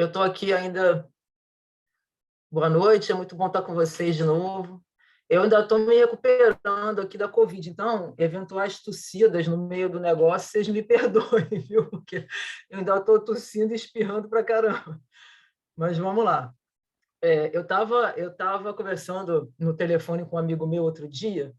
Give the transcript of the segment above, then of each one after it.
Eu estou aqui ainda. Boa noite, é muito bom estar com vocês de novo. Eu ainda estou me recuperando aqui da Covid, então, eventuais tossidas no meio do negócio, vocês me perdoem, viu? Porque eu ainda estou tossindo e espirrando para caramba. Mas vamos lá. Eu tava conversando no telefone com um amigo meu outro dia,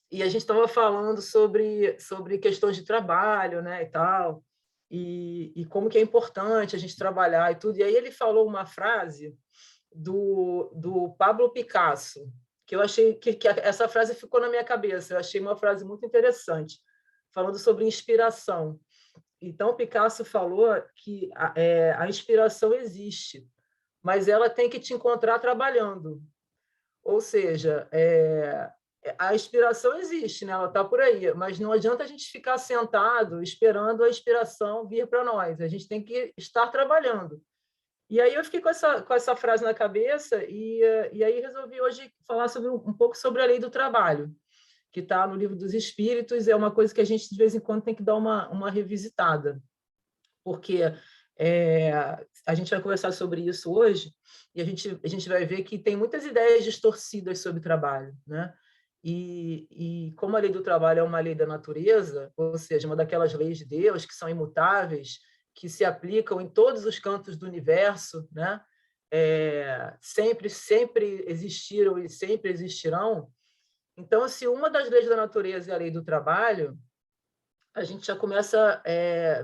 e a gente estava falando sobre questões de trabalho, né, e tal, e como que é importante a gente trabalhar e tudo. E aí ele falou uma frase do Pablo Picasso, que eu achei que essa frase ficou na minha cabeça. Eu achei uma frase muito interessante, falando sobre inspiração. Então, Picasso falou que a inspiração existe, mas ela tem que te encontrar trabalhando. Ou seja, a inspiração existe, né? Ela está por aí, mas não adianta a gente ficar sentado esperando a inspiração vir para nós. A gente tem que estar trabalhando. E aí eu fiquei com essa frase na cabeça e aí resolvi hoje falar sobre um pouco sobre a lei do trabalho, que está no Livro dos Espíritos. É uma coisa que a gente, de vez em quando, tem que dar uma revisitada, porque é, a gente vai conversar sobre isso hoje e a gente vai ver que tem muitas ideias distorcidas sobre trabalho, né? E como a lei do trabalho é uma lei da natureza, ou seja, uma daquelas leis de Deus que são imutáveis, que se aplicam em todos os cantos do universo, né? Sempre existiram e sempre existirão. Então, se uma das leis da natureza é a lei do trabalho, a gente já começa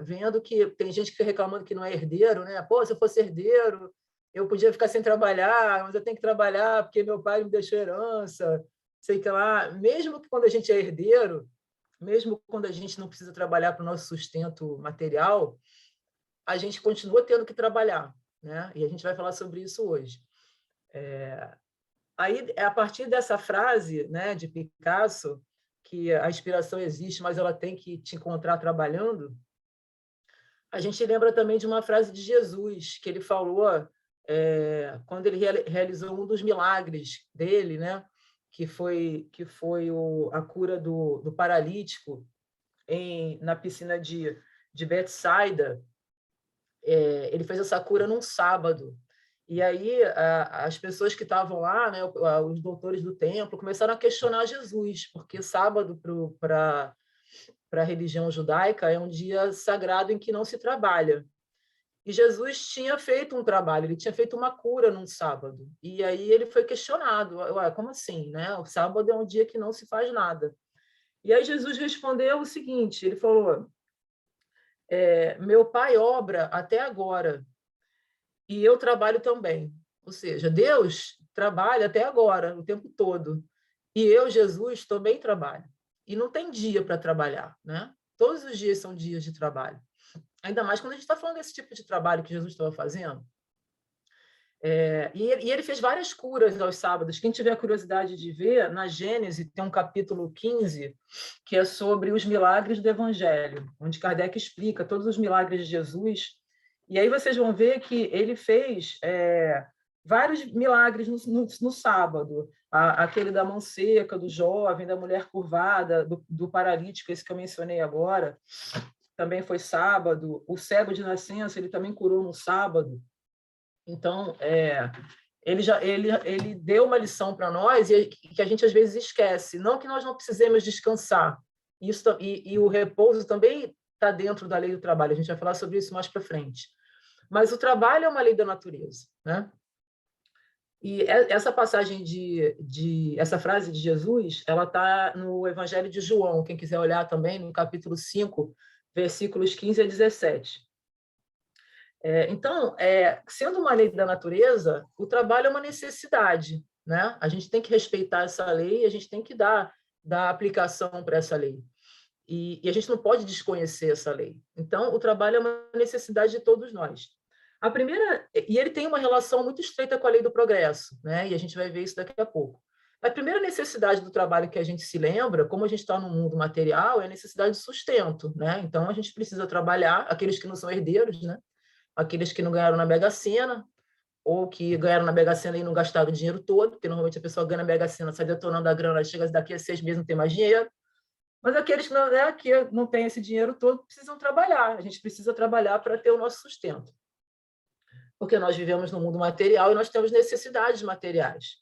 vendo que tem gente que fica reclamando que não é herdeiro, né? Pô, se eu fosse herdeiro, eu podia ficar sem trabalhar, mas eu tenho que trabalhar porque meu pai me deixou herança, sei que lá. Mesmo que quando a gente é herdeiro, mesmo quando a gente não precisa trabalhar para o nosso sustento material, a gente continua tendo que trabalhar, né? E a gente vai falar sobre isso hoje. Aí, a partir dessa frase, né, de Picasso, que a inspiração existe, mas ela tem que te encontrar trabalhando, a gente lembra também de uma frase de Jesus, que ele falou quando ele realizou um dos milagres dele, né, que foi a cura do paralítico na piscina de Betsaida. Ele fez essa cura num sábado. E aí as pessoas que estavam lá, né, os doutores do templo, começaram a questionar Jesus, porque sábado para a religião judaica é um dia sagrado em que não se trabalha. E Jesus tinha feito um trabalho, ele tinha feito uma cura num sábado. E aí ele foi questionado: ué, como assim, né? O sábado é um dia que não se faz nada. E aí Jesus respondeu o seguinte, ele falou: meu pai obra até agora, e eu trabalho também. Ou seja, Deus trabalha até agora, o tempo todo. E eu, Jesus, também trabalho. E não tem dia para trabalhar, né? Todos os dias são dias de trabalho. Ainda mais quando a gente está falando desse tipo de trabalho que Jesus estava fazendo. E ele fez várias curas aos sábados. Quem tiver curiosidade de ver, na Gênesis tem um capítulo 15, que é sobre os milagres do Evangelho, onde Kardec explica todos os milagres de Jesus. E aí vocês vão ver que ele fez vários milagres no sábado. Aquele da mão seca, do jovem, da mulher curvada, do paralítico, esse que eu mencionei agora, também foi sábado. O cego de nascença, ele também curou no sábado. Então, ele deu uma lição para nós e que a gente às vezes esquece. Não que nós não precisemos descansar. Isso, e o repouso também está dentro da lei do trabalho. A gente vai falar sobre isso mais para frente. Mas o trabalho é uma lei da natureza, né? E essa passagem essa frase de Jesus, ela está no Evangelho de João, quem quiser olhar também, no capítulo 5, versículos 15 a 17. Então, sendo uma lei da natureza, o trabalho é uma necessidade, né? A gente tem que respeitar essa lei e a gente tem que dar aplicação para essa lei. E a gente não pode desconhecer essa lei. Então, o trabalho é uma necessidade de todos nós. A primeira, e ele tem uma relação muito estreita com a lei do progresso, né? E a gente vai ver isso daqui a pouco. A primeira necessidade do trabalho que a gente se lembra, como a gente está no mundo material, é a necessidade de sustento, né? Então, a gente precisa trabalhar, aqueles que não são herdeiros, né? Aqueles que não ganharam na Mega Sena, ou que ganharam na Mega Sena e não gastaram o dinheiro todo, porque normalmente a pessoa ganha na Mega Sena, sai detonando a grana, chega daqui a 6 meses não tem mais dinheiro. Mas aqueles que não têm esse dinheiro todo precisam trabalhar. A gente precisa trabalhar para ter o nosso sustento. porque nós vivemos no mundo material e nós temos necessidades materiais.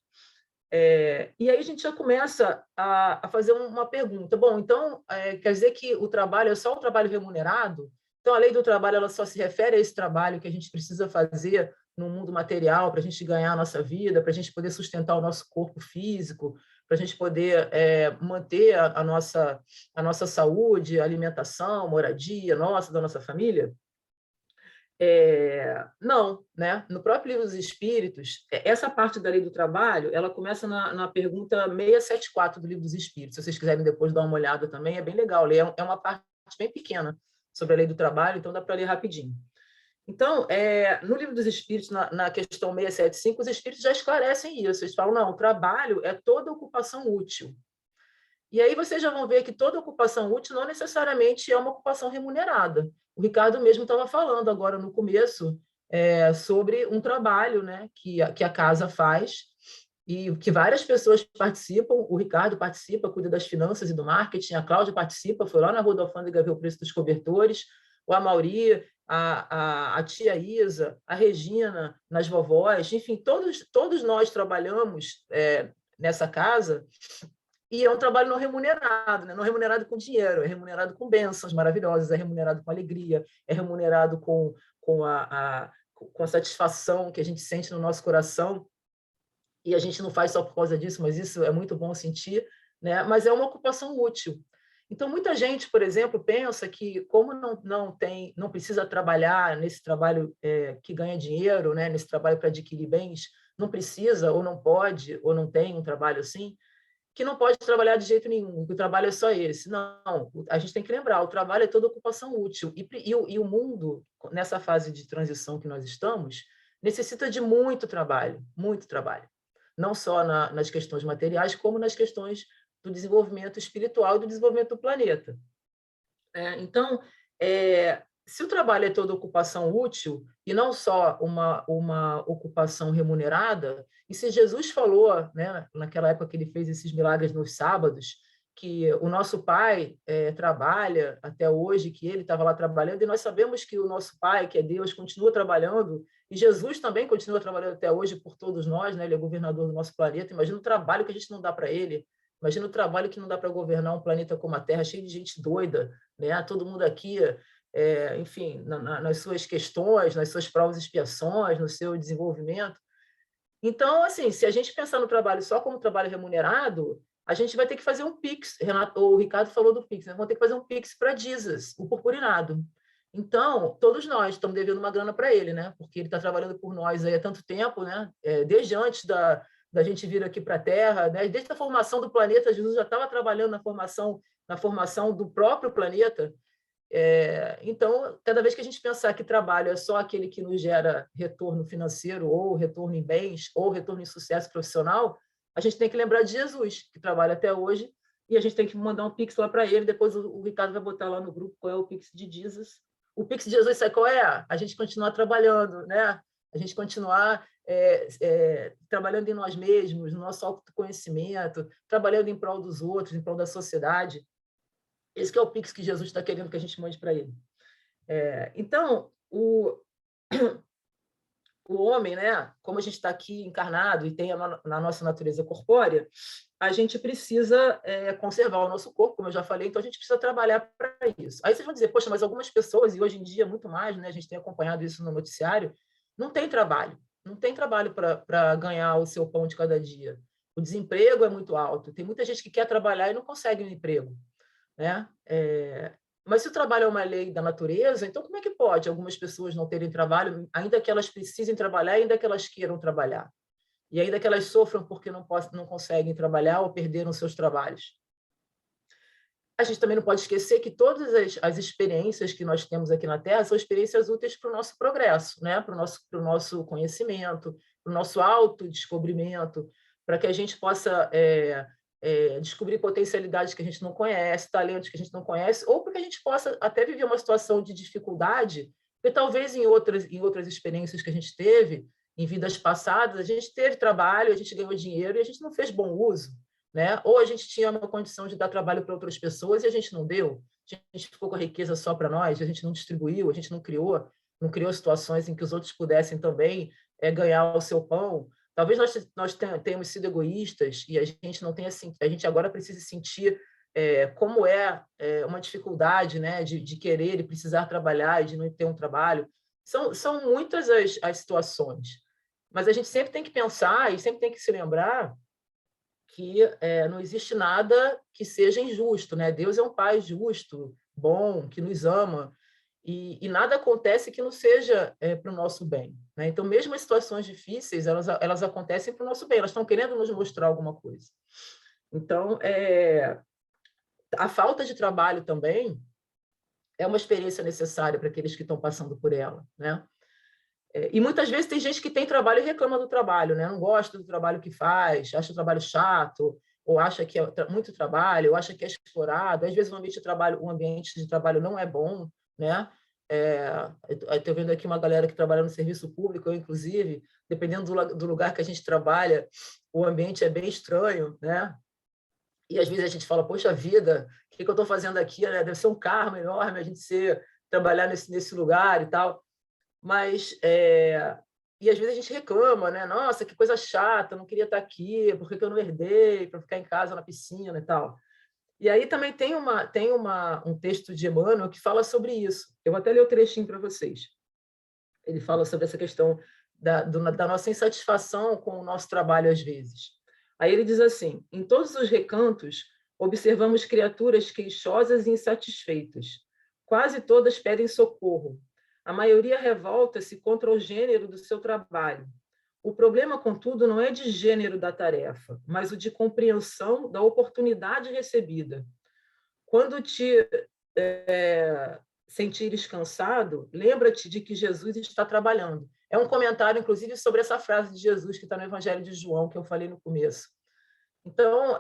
E aí a gente já começa a fazer uma pergunta. Bom, então, quer dizer que o trabalho é só um trabalho remunerado? Então, a lei do trabalho ela só se refere a esse trabalho que a gente precisa fazer no mundo material para a gente ganhar a nossa vida, para a gente poder sustentar o nosso corpo físico, para a gente poder manter a nossa saúde, alimentação, moradia nossa, da nossa família? Não, né? No próprio Livro dos Espíritos, essa parte da lei do trabalho, ela começa na pergunta 674 do Livro dos Espíritos. Se vocês quiserem depois dar uma olhada também, é bem legal ler. É uma parte bem pequena sobre a lei do trabalho, então dá para ler rapidinho. Então, no Livro dos Espíritos, na questão 675, os Espíritos já esclarecem isso. Eles falam, não, o trabalho é toda ocupação útil. E aí vocês já vão ver que toda ocupação útil não necessariamente é uma ocupação remunerada. O Ricardo mesmo estava falando agora no começo sobre um trabalho, né, que a casa faz e que várias pessoas participam. O Ricardo participa, cuida das finanças e do marketing, a Cláudia participa, foi lá na Rua da Alfândega ver o preço dos cobertores, o Amauri, a tia Isa, a Regina, nas vovós, enfim, todos nós trabalhamos nessa casa. E é um trabalho não remunerado, né? Não remunerado com dinheiro, é remunerado com bênçãos maravilhosas, é remunerado com alegria, é remunerado com a satisfação que a gente sente no nosso coração. E a gente não faz só por causa disso, mas isso é muito bom sentir, né? Mas é uma ocupação útil. Então, muita gente, por exemplo, pensa que, como não precisa trabalhar nesse trabalho que ganha dinheiro, né? Nesse trabalho para adquirir bens, não precisa, ou não pode, ou não tem um trabalho assim, que não pode trabalhar de jeito nenhum, que o trabalho é só esse. Não, a gente tem que lembrar, o trabalho é toda ocupação útil. E o mundo, nessa fase de transição que nós estamos, necessita de muito trabalho, muito trabalho. Não só nas questões materiais, como nas questões do desenvolvimento espiritual e do desenvolvimento do planeta. Então, se o trabalho é toda ocupação útil e não só uma ocupação remunerada, e se Jesus falou, né, naquela época que ele fez esses milagres nos sábados, que o nosso Pai trabalha até hoje, que ele estava lá trabalhando, e nós sabemos que o nosso Pai, que é Deus, continua trabalhando, e Jesus também continua trabalhando até hoje por todos nós, né? Ele é governador do nosso planeta. Imagina o trabalho que a gente não dá para ele, imagina o trabalho que não dá para governar um planeta como a Terra, cheio de gente doida, né? Todo mundo aqui, enfim, nas suas questões, nas suas provas e expiações, no seu desenvolvimento. Então, assim, se a gente pensar no trabalho só como trabalho remunerado, a gente vai ter que fazer um Pix. O Ricardo falou do Pix, né? Vamos ter que fazer um Pix para Jesus, o purpurinado. Então, todos nós estamos devendo uma grana para ele, né? Porque ele está trabalhando por nós aí há tanto tempo, né? Desde antes da gente vir aqui para a Terra, né? Desde a formação do planeta, Jesus já estava trabalhando na formação do próprio planeta. Então, cada vez que a gente pensar que trabalho é só aquele que nos gera retorno financeiro, ou retorno em bens, ou retorno em sucesso profissional, a gente tem que lembrar de Jesus, que trabalha até hoje, e a gente tem que mandar um Pix lá para ele. Depois o Ricardo vai botar lá no grupo qual é o Pix de Jesus. O Pix de Jesus, sabe qual é? A gente continuar trabalhando, né? A gente continuar trabalhando em nós mesmos, no nosso autoconhecimento, trabalhando em prol dos outros, em prol da sociedade. Esse que é o Pix que Jesus está querendo que a gente mande para ele. Então, o homem, né, como a gente está aqui encarnado e tem na nossa natureza corpórea, a gente precisa conservar o nosso corpo, como eu já falei, então a gente precisa trabalhar para isso. Aí vocês vão dizer, poxa, mas algumas pessoas, e hoje em dia muito mais, né, a gente tem acompanhado isso no noticiário, não tem trabalho para ganhar o seu pão de cada dia. O desemprego é muito alto, tem muita gente que quer trabalhar e não consegue um emprego, né? Mas se o trabalho é uma lei da natureza, então como é que pode algumas pessoas não terem trabalho, ainda que elas precisem trabalhar, ainda que elas queiram trabalhar? E ainda que elas sofram porque não conseguem trabalhar ou perderam seus trabalhos? A gente também não pode esquecer que todas as experiências que nós temos aqui na Terra são experiências úteis para o nosso progresso, né? Para o nosso conhecimento, para o nosso autodescobrimento, para que a gente possa descobrir potencialidades que a gente não conhece, talentos que a gente não conhece, ou para que a gente possa até viver uma situação de dificuldade, porque talvez em outras experiências que a gente teve, em vidas passadas, a gente teve trabalho, a gente ganhou dinheiro e a gente não fez bom uso, né? Ou a gente tinha uma condição de dar trabalho para outras pessoas e a gente não deu, a gente ficou com a riqueza só para nós, a gente não distribuiu, a gente não criou. não criou situações em que os outros pudessem também ganhar o seu pão. Talvez nós tenhamos sido egoístas e a gente não tenha, a gente agora precisa sentir como uma dificuldade, né, de querer e precisar trabalhar e de não ter um trabalho. São muitas as situações, mas a gente sempre tem que pensar e sempre tem que se lembrar que não existe nada que seja injusto, né? Deus é um pai justo, bom, que nos ama, e nada acontece que não seja para o nosso bem, né? Então, mesmo as situações difíceis, elas acontecem para o nosso bem, elas estão querendo nos mostrar alguma coisa. Então, a falta de trabalho também é uma experiência necessária para aqueles que estão passando por ela, né? E muitas vezes tem gente que tem trabalho e reclama do trabalho, né? Não gosta do trabalho que faz, acha o trabalho chato, ou acha que é muito trabalho, ou acha que é explorado. Às vezes o ambiente de trabalho não é bom, né? Estou vendo aqui uma galera que trabalha no serviço público, eu, inclusive, dependendo do lugar que a gente trabalha, o ambiente é bem estranho, né? E às vezes a gente fala, poxa vida, o que eu estou fazendo aqui? Né? Deve ser um karma enorme a gente trabalhar nesse lugar e tal. Mas e às vezes a gente reclama, né? Nossa, que coisa chata, não queria estar aqui, por que eu não herdei para ficar em casa na piscina e tal. E aí também tem um texto de Emmanuel que fala sobre isso. Eu vou até ler o trechinho para vocês. Ele fala sobre essa questão da nossa insatisfação com o nosso trabalho às vezes. Aí ele diz assim: em todos os recantos observamos criaturas queixosas e insatisfeitas. Quase todas pedem socorro. A maioria revolta-se contra o gênero do seu trabalho. O problema, contudo, não é de gênero da tarefa, mas o de compreensão da oportunidade recebida. Quando te sentires cansado, lembra-te de que Jesus está trabalhando. É um comentário, inclusive, sobre essa frase de Jesus que está no Evangelho de João, que eu falei no começo. Então,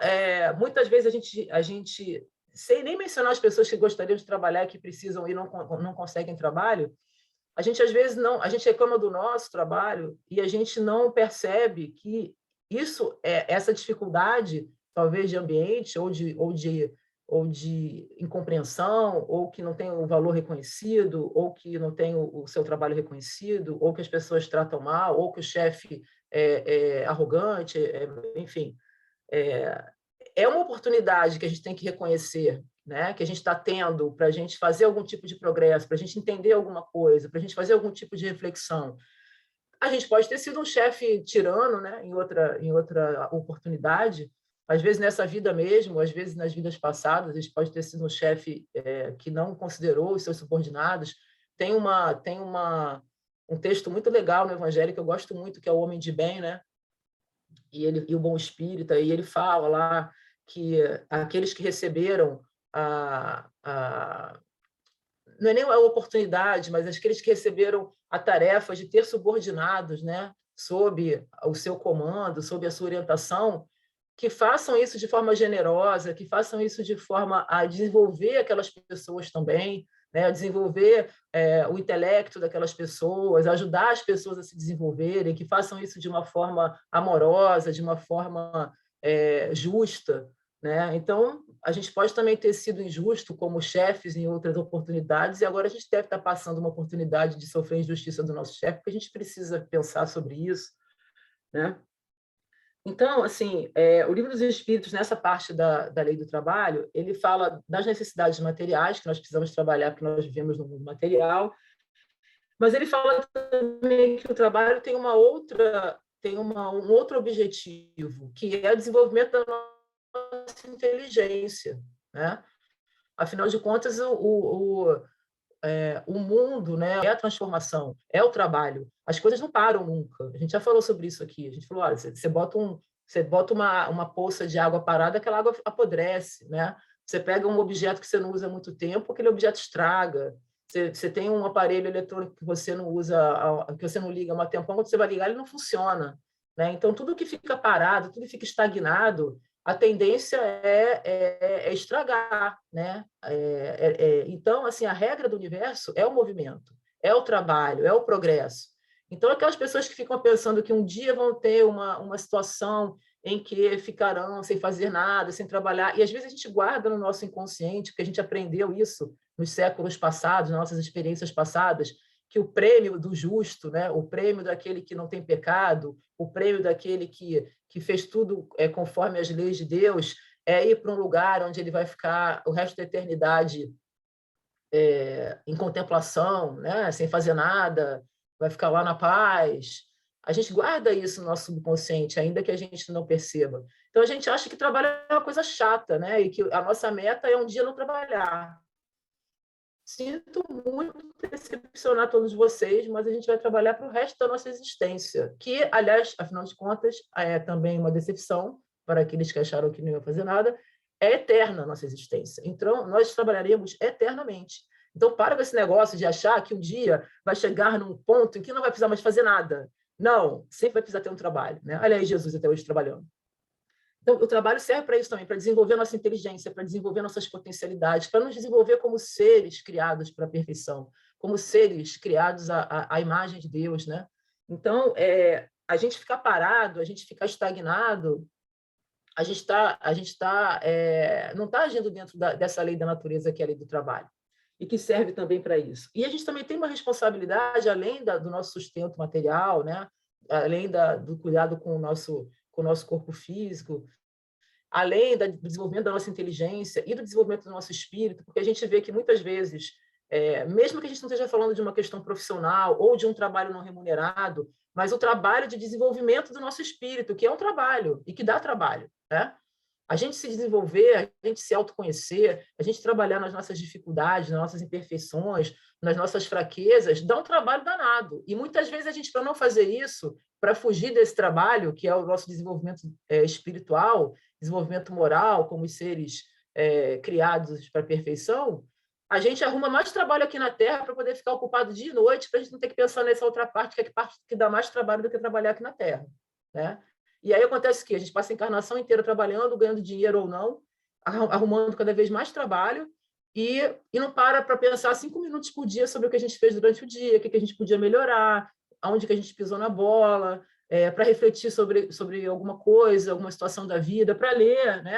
muitas vezes a gente, sem nem mencionar as pessoas que gostariam de trabalhar, que precisam e não conseguem trabalho, a gente às vezes não, a gente reclama do nosso trabalho e a gente não percebe que essa dificuldade, talvez de ambiente ou de incompreensão, ou que não tem o valor reconhecido, ou que não tem o seu trabalho reconhecido, ou que as pessoas tratam mal, ou que o chefe é arrogante, enfim, é uma oportunidade que a gente tem que reconhecer, né? Que a gente está tendo para a gente fazer algum tipo de progresso, para a gente entender alguma coisa, para a gente fazer algum tipo de reflexão. A gente pode ter sido um chefe tirano, né? Em outra oportunidade, às vezes nessa vida mesmo, às vezes nas vidas passadas, a gente pode ter sido um chefe que não considerou os seus subordinados. Tem um texto muito legal no Evangelho que eu gosto muito, que é o Homem de Bem, né? E o Bom Espírita, e ele fala lá que aqueles que receberam não é nem a oportunidade, mas aqueles que receberam a tarefa de ter subordinados, né, sob o seu comando, sob a sua orientação, que façam isso de forma generosa, que façam isso de forma a desenvolver aquelas pessoas também, né, a desenvolver o intelecto daquelas pessoas, ajudar as pessoas a se desenvolverem, que façam isso de uma forma amorosa, de uma forma justa, né? Então, a gente pode também ter sido injusto como chefes em outras oportunidades, e agora a gente deve estar passando uma oportunidade de sofrer injustiça do nosso chefe, porque a gente precisa pensar sobre isso, né? Então, assim, o Livro dos Espíritos, nessa parte da lei do trabalho, ele fala das necessidades materiais, que nós precisamos trabalhar, porque nós vivemos no mundo material, mas ele fala também que o trabalho tem um outro objetivo, que é o desenvolvimento da nossa inteligência, né? Afinal de contas, o mundo, né, é a transformação, é o trabalho. As coisas não param nunca. A gente já falou sobre isso aqui. A gente falou, olha, você bota uma poça de água parada, aquela água apodrece, né? Você pega um objeto que você não usa há muito tempo, aquele objeto estraga. Você tem um aparelho eletrônico que você não usa, que você não liga há um tempão, quando você vai ligar, ele não funciona, né? Então, tudo que fica parado, tudo que fica estagnado, a tendência é estragar, né? Então, assim, a regra do universo é o movimento, é o trabalho, é o progresso. Então, aquelas pessoas que ficam pensando que um dia vão ter uma situação em que ficarão sem fazer nada, sem trabalhar, e às vezes a gente guarda no nosso inconsciente, porque a gente aprendeu isso nos séculos passados, nas nossas experiências passadas, que o prêmio do justo, né, o prêmio daquele que não tem pecado, o prêmio daquele que fez tudo conforme as leis de Deus, é ir para um lugar onde ele vai ficar o resto da eternidade em contemplação, né, sem fazer nada, vai ficar lá na paz. A gente guarda isso no nosso subconsciente, ainda que a gente não perceba. Então, a gente acha que trabalho é uma coisa chata, né? E que a nossa meta é um dia não trabalhar. Sinto muito decepcionar todos vocês, mas a gente vai trabalhar para o resto da nossa existência, que, aliás, afinal de contas, é também uma decepção para aqueles que acharam que não iam fazer nada, é eterna a nossa existência. Então, nós trabalharemos eternamente. Então, para com esse negócio de achar que um dia vai chegar num ponto em que não vai precisar mais fazer nada. Não, sempre vai precisar ter um trabalho. Né? Olha aí Jesus até hoje trabalhando. Então, o trabalho serve para isso também, para desenvolver nossa inteligência, para desenvolver nossas potencialidades, para nos desenvolver como seres criados para a perfeição, como seres criados à imagem de Deus. Né? Então, a gente ficar parado, a gente ficar estagnado, a gente não está agindo dentro dessa lei da natureza, que é a lei do trabalho, e que serve também para isso. E a gente também tem uma responsabilidade, além do nosso sustento material, né? Além do cuidado com o nosso corpo físico, além do desenvolvimento da nossa inteligência e do desenvolvimento do nosso espírito, porque a gente vê que muitas vezes, mesmo que a gente não esteja falando de uma questão profissional ou de um trabalho não remunerado, mas o trabalho de desenvolvimento do nosso espírito, que é um trabalho e que dá trabalho, né? A gente se desenvolver, a gente se autoconhecer, a gente trabalhar nas nossas dificuldades, nas nossas imperfeições, nas nossas fraquezas, dá um trabalho danado. E muitas vezes a gente, para não fazer isso, para fugir desse trabalho, que é o nosso desenvolvimento espiritual, desenvolvimento moral, como seres criados para a perfeição, a gente arruma mais trabalho aqui na Terra para poder ficar ocupado dia e noite, para a gente não ter que pensar nessa outra parte, que é a parte que dá mais trabalho do que trabalhar aqui na Terra. Né? E aí acontece que a gente passa a encarnação inteira trabalhando, ganhando dinheiro ou não, arrumando cada vez mais trabalho, e não para pensar 5 minutos por dia sobre o que a gente fez durante o dia, o que a gente podia melhorar, aonde que a gente pisou na bola, para refletir sobre alguma coisa, alguma situação da vida, para ler, né,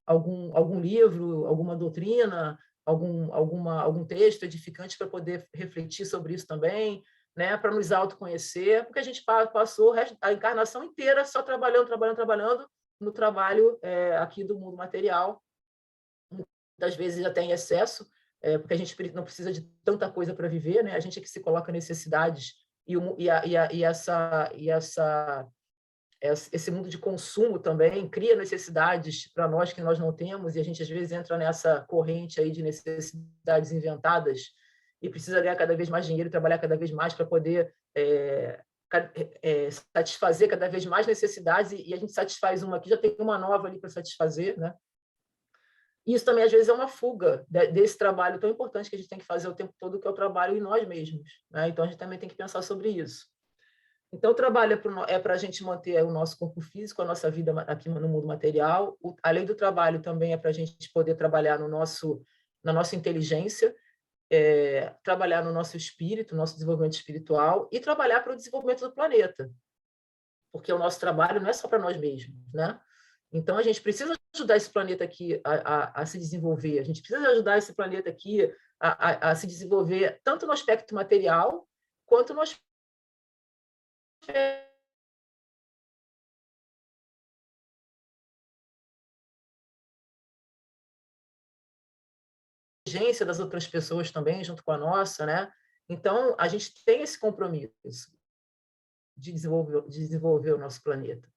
algum livro, alguma doutrina, algum texto edificante para poder refletir sobre isso também, né, para nos autoconhecer, porque a gente passou a encarnação inteira só trabalhando no trabalho aqui do mundo material, muitas vezes até em excesso, porque a gente não precisa de tanta coisa para viver, né? A gente é que se coloca necessidades esse mundo de consumo também cria necessidades para nós que nós não temos, e a gente às vezes entra nessa corrente aí de necessidades inventadas e precisa ganhar cada vez mais dinheiro, trabalhar cada vez mais para poder satisfazer cada vez mais necessidades, e a gente satisfaz uma aqui, já tem uma nova ali para satisfazer, né? E isso também, às vezes, é uma fuga desse trabalho tão importante que a gente tem que fazer o tempo todo, que é o trabalho em nós mesmos. Né? Então, a gente também tem que pensar sobre isso. Então, o trabalho é para a gente manter o nosso corpo físico, a nossa vida aqui no mundo material. A lei do trabalho também é para a gente poder trabalhar na nossa inteligência, trabalhar no nosso espírito, no nosso desenvolvimento espiritual, e trabalhar para o desenvolvimento do planeta. Porque o nosso trabalho não é só para nós mesmos, né? Então, a gente precisa ajudar esse planeta aqui a se desenvolver, a gente precisa ajudar esse planeta aqui a se desenvolver tanto no aspecto material, quanto no aspecto inteligência das outras pessoas também, junto com a nossa, né? Então, a gente tem esse compromisso de desenvolver o nosso planeta.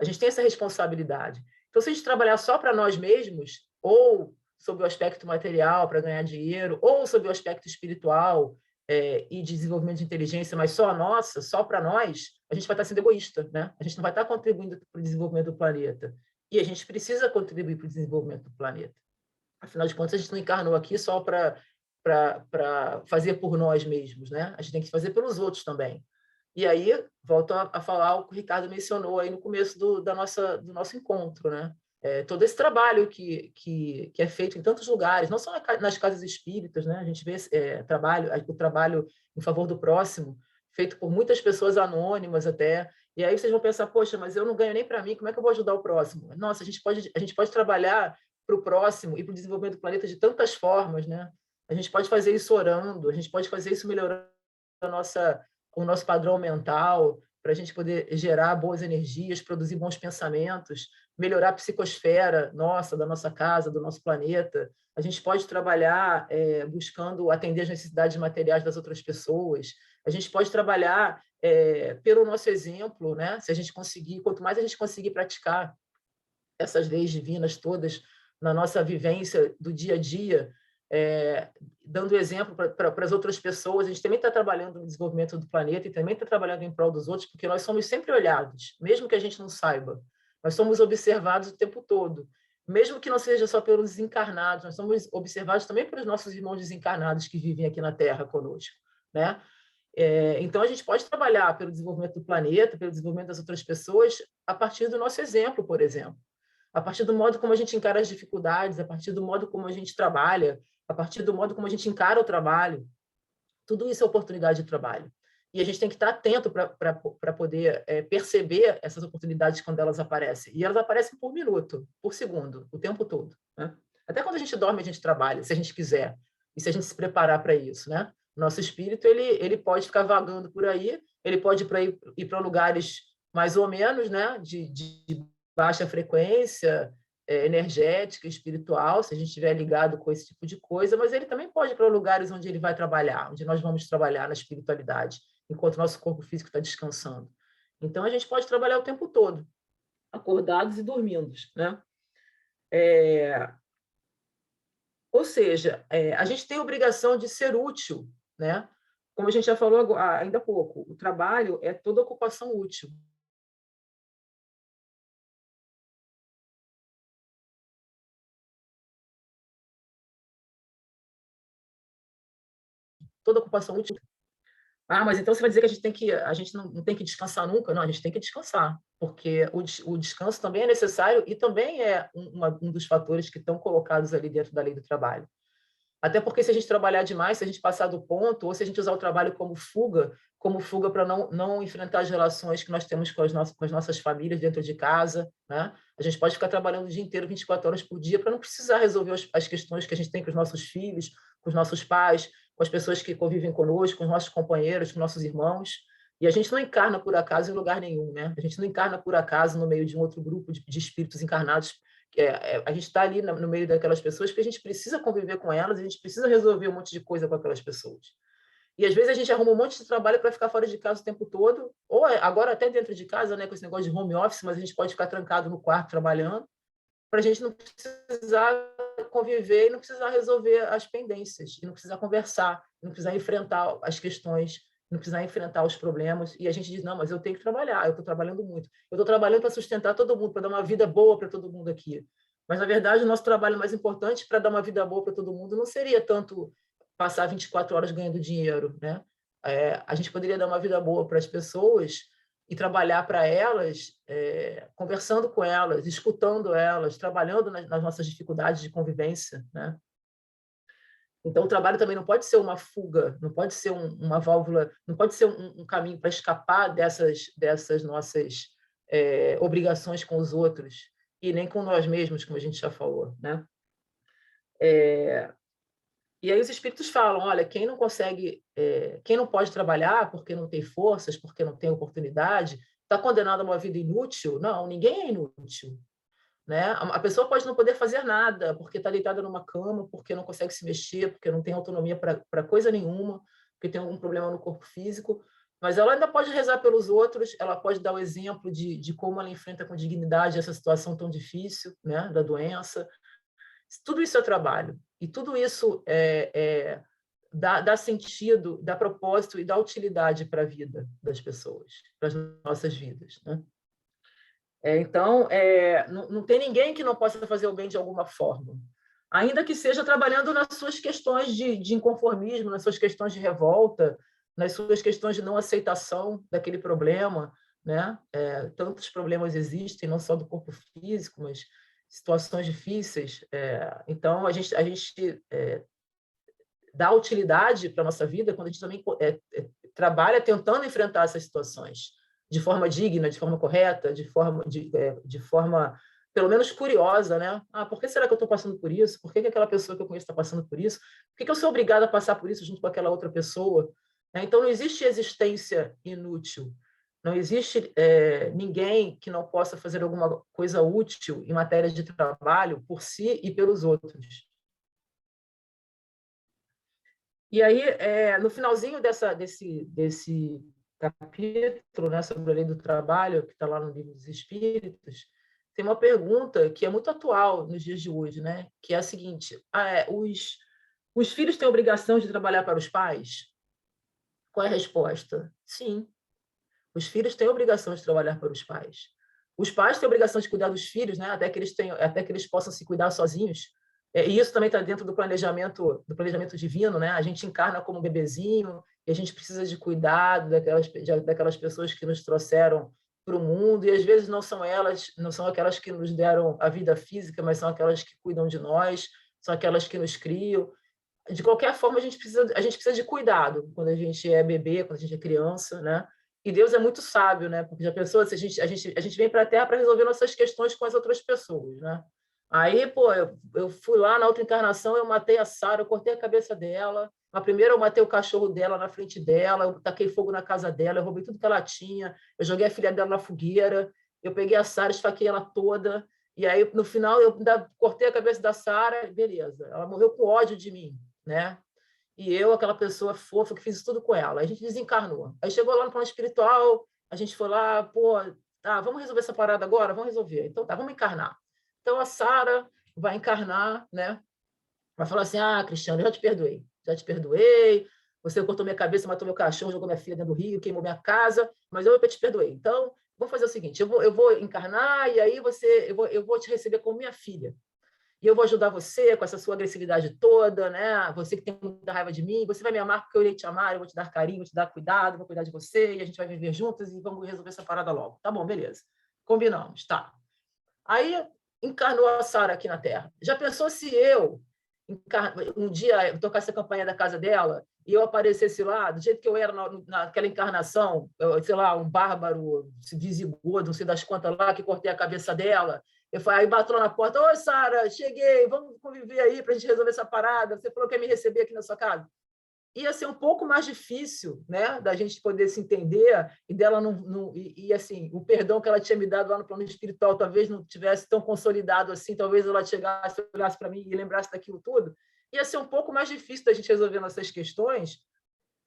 A gente tem essa responsabilidade. Então, se a gente trabalhar só para nós mesmos, ou sobre o aspecto material, para ganhar dinheiro, ou sobre o aspecto espiritual e de desenvolvimento de inteligência, mas só a nossa, só para nós, a gente vai estar sendo egoísta, né? A gente não vai estar contribuindo para o desenvolvimento do planeta. E a gente precisa contribuir para o desenvolvimento do planeta. Afinal de contas, a gente não encarnou aqui só para fazer por nós mesmos, né? A gente tem que fazer pelos outros também. E aí, volto a falar o que o Ricardo mencionou aí no começo do nosso encontro, né? Todo esse trabalho que é feito em tantos lugares, não só nas casas espíritas, né? A gente vê o trabalho em favor do próximo, feito por muitas pessoas anônimas até, e aí vocês vão pensar, poxa, mas eu não ganho nem para mim, como é que eu vou ajudar o próximo? Nossa, a gente pode trabalhar para o próximo e para o desenvolvimento do planeta de tantas formas, né? A gente pode fazer isso orando, a gente pode fazer isso melhorando o nosso padrão mental, para a gente poder gerar boas energias, produzir bons pensamentos, melhorar a psicosfera nossa, da nossa casa, do nosso planeta. A gente pode trabalhar buscando atender as necessidades materiais das outras pessoas. A gente pode trabalhar pelo nosso exemplo, né? Se a gente conseguir, quanto mais a gente conseguir praticar essas leis divinas todas na nossa vivência do dia a dia, dando exemplo para as outras pessoas. A gente também está trabalhando no desenvolvimento do planeta e também está trabalhando em prol dos outros, porque nós somos sempre olhados, mesmo que a gente não saiba. Nós somos observados o tempo todo, mesmo que não seja só pelos desencarnados, nós somos observados também pelos nossos irmãos desencarnados que vivem aqui na Terra conosco, né? Então, a gente pode trabalhar pelo desenvolvimento do planeta, pelo desenvolvimento das outras pessoas, a partir do nosso exemplo, por exemplo. A partir do modo como a gente encara as dificuldades, a partir do modo como a gente trabalha, a partir do modo como a gente encara o trabalho. Tudo isso é oportunidade de trabalho. E a gente tem que estar atento para poder perceber essas oportunidades quando elas aparecem. E elas aparecem por minuto, por segundo, o tempo todo, né? Até quando a gente dorme, a gente trabalha, se a gente quiser. E se a gente se preparar para isso, né? Nosso espírito, ele pode ficar vagando por aí, ele pode ir para lugares mais ou menos, né? De baixa frequência, energética, espiritual, se a gente estiver ligado com esse tipo de coisa, mas ele também pode ir para lugares onde ele vai trabalhar, onde nós vamos trabalhar na espiritualidade, enquanto nosso corpo físico está descansando. Então, a gente pode trabalhar o tempo todo, acordados e dormindo, né? Ou seja, a gente tem a obrigação de ser útil, né? Como a gente já falou ainda há pouco, o trabalho é toda ocupação útil. Toda ocupação útil. Ah, mas então você vai dizer que a gente não tem que descansar nunca? Não, a gente tem que descansar, porque o descanso também é necessário e também é um dos fatores que estão colocados ali dentro da lei do trabalho. Até porque se a gente trabalhar demais, se a gente passar do ponto, ou se a gente usar o trabalho como fuga para não enfrentar as relações que nós temos com com as nossas famílias dentro de casa, né? A gente pode ficar trabalhando o dia inteiro, 24 horas por dia, para não precisar resolver as questões que a gente tem com os nossos filhos, com os nossos pais, com as pessoas que convivem conosco, com os nossos companheiros, com nossos irmãos. E a gente não encarna por acaso em lugar nenhum, né? A gente não encarna por acaso no meio de um outro grupo de espíritos encarnados. A gente está ali no meio daquelas pessoas porque a gente precisa conviver com elas, a gente precisa resolver um monte de coisa com aquelas pessoas. E às vezes a gente arruma um monte de trabalho para ficar fora de casa o tempo todo, ou agora até dentro de casa, né, com esse negócio de home office, mas a gente pode ficar trancado no quarto trabalhando, para a gente não precisar conviver e não precisar resolver as pendências, e não precisar conversar, não precisar enfrentar as questões, não precisar enfrentar os problemas. E a gente diz, não, mas eu tenho que trabalhar, eu estou trabalhando muito. Eu estou trabalhando para sustentar todo mundo, para dar uma vida boa para todo mundo aqui. Mas, na verdade, o nosso trabalho mais importante para dar uma vida boa para todo mundo não seria tanto passar 24 horas ganhando dinheiro, né? A gente poderia dar uma vida boa para as pessoas e trabalhar para elas, conversando com elas, escutando elas, trabalhando nas nossas dificuldades de convivência, né? Então, o trabalho também não pode ser uma fuga, não pode ser uma válvula, não pode ser um caminho para escapar dessas nossas obrigações com os outros e nem com nós mesmos, como a gente já falou, né? E aí os espíritos falam, olha, quem não consegue, quem não pode trabalhar porque não tem forças, porque não tem oportunidade, está condenado a uma vida inútil? Não, ninguém é inútil, né? A pessoa pode não poder fazer nada porque está deitada numa cama, porque não consegue se mexer, porque não tem autonomia para coisa nenhuma, porque tem algum problema no corpo físico, mas ela ainda pode rezar pelos outros, ela pode dar o exemplo de como ela enfrenta com dignidade essa situação tão difícil, né, da doença. Tudo isso é trabalho, e tudo isso dá sentido, dá propósito e dá utilidade para a vida das pessoas, para as nossas vidas, né? Então, não tem ninguém que não possa fazer o bem de alguma forma, ainda que seja trabalhando nas suas questões de inconformismo, nas suas questões de revolta, nas suas questões de não aceitação daquele problema, né? Tantos problemas existem, não só do corpo físico, mas situações difíceis. Então, a gente dá utilidade para a nossa vida quando a gente também trabalha tentando enfrentar essas situações de forma digna, de forma correta, de forma pelo menos curiosa, né? Ah, por que será que eu estou passando por isso? Por que que aquela pessoa que eu conheço está passando por isso? Por que que eu sou obrigada a passar por isso junto com aquela outra pessoa? Né? Então, não existe existência inútil. Não existe ninguém que não possa fazer alguma coisa útil em matéria de trabalho por si e pelos outros. E aí, no finalzinho desse capítulo, né, sobre a lei do trabalho, que está lá no Livro dos Espíritos, tem uma pergunta que é muito atual nos dias de hoje, né, que é a seguinte: os filhos têm obrigação de trabalhar para os pais? Qual é a resposta? Sim, os filhos têm obrigação de trabalhar para os pais. Os pais têm obrigação de cuidar dos filhos, né, até que eles possam se cuidar sozinhos. E isso também está dentro do planejamento divino, né? A gente encarna como um bebezinho e a gente precisa de cuidado daquelas pessoas que nos trouxeram para o mundo, e às vezes não são elas, não são aquelas que nos deram a vida física, mas são aquelas que cuidam de nós, são aquelas que nos criam. De qualquer forma, a gente precisa de cuidado quando a gente é bebê, quando a gente é criança, né? E Deus é muito sábio, né? Porque já pensou, se a gente vem para a Terra para resolver nossas questões com as outras pessoas, né? Aí, pô, eu fui lá na outra encarnação, eu matei a Sara, eu cortei a cabeça dela. Na primeira, eu matei o cachorro dela na frente dela, eu taquei fogo na casa dela, eu roubei tudo que ela tinha, eu joguei a filha dela na fogueira, eu peguei a Sara, esfaquei ela toda, e aí, no final, eu ainda cortei a cabeça da Sara, beleza. Ela morreu com ódio de mim, né? E eu, aquela pessoa fofa, que fiz isso tudo com ela. Aí a gente desencarnou. Aí chegou lá no plano espiritual, a gente foi lá, pô, tá, vamos resolver essa parada agora? Vamos resolver. Então tá, vamos encarnar. Então a Sara vai encarnar, né? Vai falar assim: ah, Cristiano, eu já te perdoei. Você cortou minha cabeça, matou meu cachorro, jogou minha filha dentro do rio, queimou minha casa, mas eu te perdoei. Então, vamos fazer o seguinte: eu vou encarnar e aí eu vou te receber como minha filha. E eu vou ajudar você com essa sua agressividade toda, né? Você que tem muita raiva de mim, você vai me amar porque eu irei te amar, eu vou te dar carinho, vou te dar cuidado, vou cuidar de você, e a gente vai viver juntos e vamos resolver essa parada logo. Tá bom, beleza. Combinamos, tá. Aí encarnou a Sara aqui na Terra. Já pensou se eu, um dia, tocasse a campanha da casa dela e eu aparecesse lá, do jeito que eu era naquela encarnação, sei lá, um bárbaro, visigodo, não sei das quantas lá, que cortei a cabeça dela. Aí bateu lá na porta: oi, Sara, cheguei, vamos conviver aí para a gente resolver essa parada. Você falou que ia me receber aqui na sua casa. Ia ser um pouco mais difícil, né, da gente poder se entender e dela assim, o perdão que ela tinha me dado lá no plano espiritual talvez não tivesse tão consolidado assim, talvez ela chegasse, olhasse para mim e lembrasse daquilo tudo. Ia ser um pouco mais difícil da gente resolver nossas questões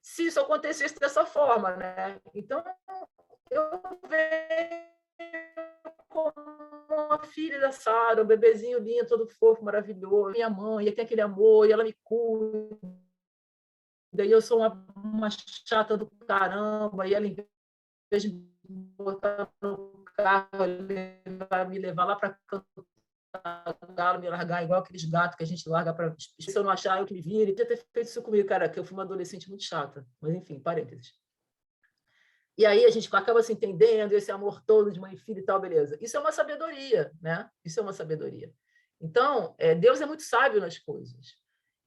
se isso acontecesse dessa forma, né? Então, eu vejo como uma filha da Sara, um bebezinho lindo, todo fofo, maravilhoso, minha mãe, e tem aquele amor, e ela me cuida. Daí eu sou uma chata do caramba, e ela, em vez de me botar no carro, me levar lá para Cantagalo, me largar igual aqueles gatos que a gente larga para. Se eu não achar, eu que me vire. Podia ter feito isso comigo, cara, que eu fui uma adolescente muito chata. Mas, enfim, parênteses. E aí a gente acaba se entendendo, esse amor todo de mãe e filho e tal, beleza. Isso é uma sabedoria, né? Isso é uma sabedoria. Então, Deus é muito sábio nas coisas.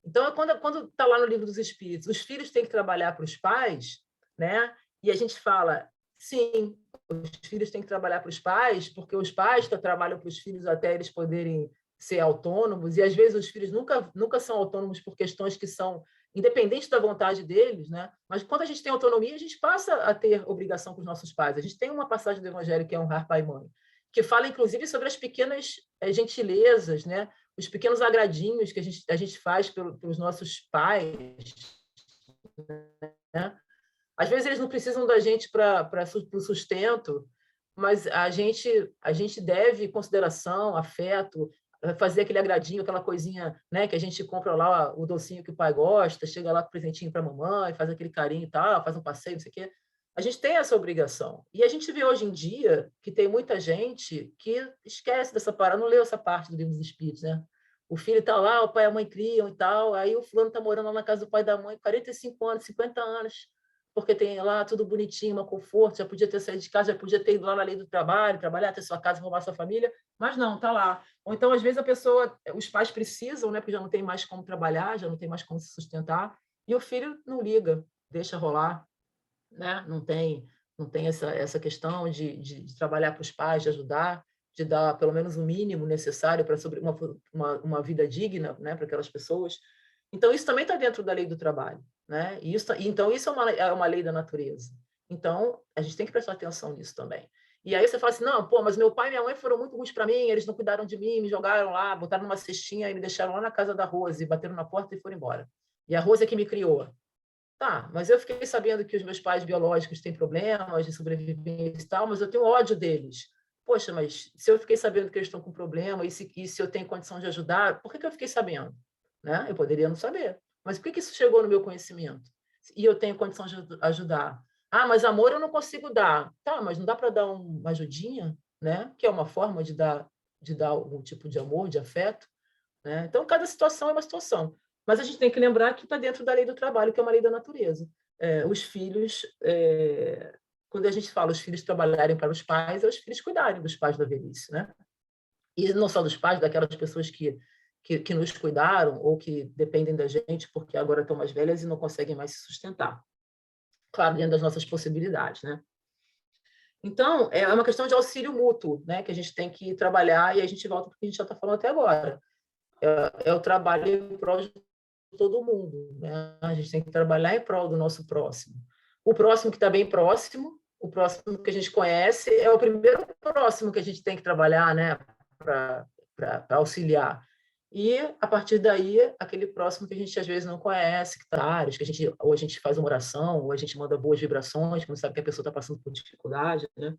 Então, quando está lá no Livro dos Espíritos, os filhos têm que trabalhar para os pais, né? E a gente fala, sim, os filhos têm que trabalhar para os pais, porque os pais trabalham para os filhos até eles poderem ser autônomos, e às vezes os filhos nunca são autônomos por questões que são independentes da vontade deles, né? Mas quando a gente tem autonomia, a gente passa a ter obrigação com os nossos pais. A gente tem uma passagem do Evangelho que é honrar pai e mãe, que fala, inclusive, sobre as pequenas gentilezas, né? Os pequenos agradinhos que a gente faz pelos nossos pais, né? Às vezes eles não precisam da gente para o sustento, mas a gente deve consideração, afeto, fazer aquele agradinho, aquela coisinha, né, que a gente compra lá o docinho que o pai gosta, chega lá com o presentinho para a mamãe, faz aquele carinho e tal, faz um passeio, não sei o quê. A gente tem essa obrigação. E a gente vê hoje em dia que tem muita gente que esquece dessa parada, não leu essa parte do Livro dos Espíritos, né? O filho está lá, o pai e a mãe criam e tal, aí o fulano está morando lá na casa do pai e da mãe, 45 anos, 50 anos, porque tem lá tudo bonitinho, um conforto, já podia ter saído de casa, já podia ter ido lá na lei do trabalho, trabalhar, ter sua casa, formar sua família, mas não, está lá. Ou então, às vezes, os pais precisam, né, porque já não tem mais como trabalhar, já não tem mais como se sustentar, e o filho não liga, deixa rolar, né? Não tem essa questão de trabalhar para os pais, de ajudar, de dar pelo menos o mínimo necessário para sobre uma vida digna, né, para aquelas pessoas. Então, isso também está dentro da lei do trabalho, né? Então, isso é uma lei da natureza. Então, a gente tem que prestar atenção nisso também. E aí você fala assim, não, pô, mas meu pai e minha mãe foram muito ruins para mim, eles não cuidaram de mim, me jogaram lá, botaram numa cestinha e me deixaram lá na casa da Rose, bateram na porta e foram embora. E a Rose é que me criou. Tá, mas eu fiquei sabendo que os meus pais biológicos têm problemas de sobrevivência e tal, mas eu tenho ódio deles. Poxa, mas se eu fiquei sabendo que eles estão com problema e se eu tenho condição de ajudar, por que eu fiquei sabendo? Né? Eu poderia não saber. Mas por que isso chegou no meu conhecimento? E eu tenho condição de ajudar? Ah, mas amor eu não consigo dar. Tá, mas não dá para dar uma ajudinha, né? Que é uma forma de dar algum tipo de amor, de afeto, né? Então, cada situação é uma situação. Mas a gente tem que lembrar que está dentro da lei do trabalho, que é uma lei da natureza. Os filhos, quando a gente fala os filhos trabalharem para os pais, é os filhos cuidarem dos pais da velhice, né? E não só dos pais, daquelas pessoas que nos cuidaram ou que dependem da gente porque agora estão mais velhas e não conseguem mais se sustentar. Claro, dentro das nossas possibilidades, né? Então, é uma questão de auxílio mútuo, né? Que a gente tem que trabalhar e a gente volta para o que a gente já está falando até agora. É o trabalho em prol de todo mundo, né? A gente tem que trabalhar em prol do nosso próximo. O próximo que está bem próximo, o próximo que a gente conhece, é o primeiro próximo que a gente tem que trabalhar, né? Para auxiliar. E, a partir daí, aquele próximo que a gente às vezes não conhece, que está, que ou a gente faz uma oração, ou a gente manda boas vibrações, quando sabe que a pessoa está passando por dificuldade, né?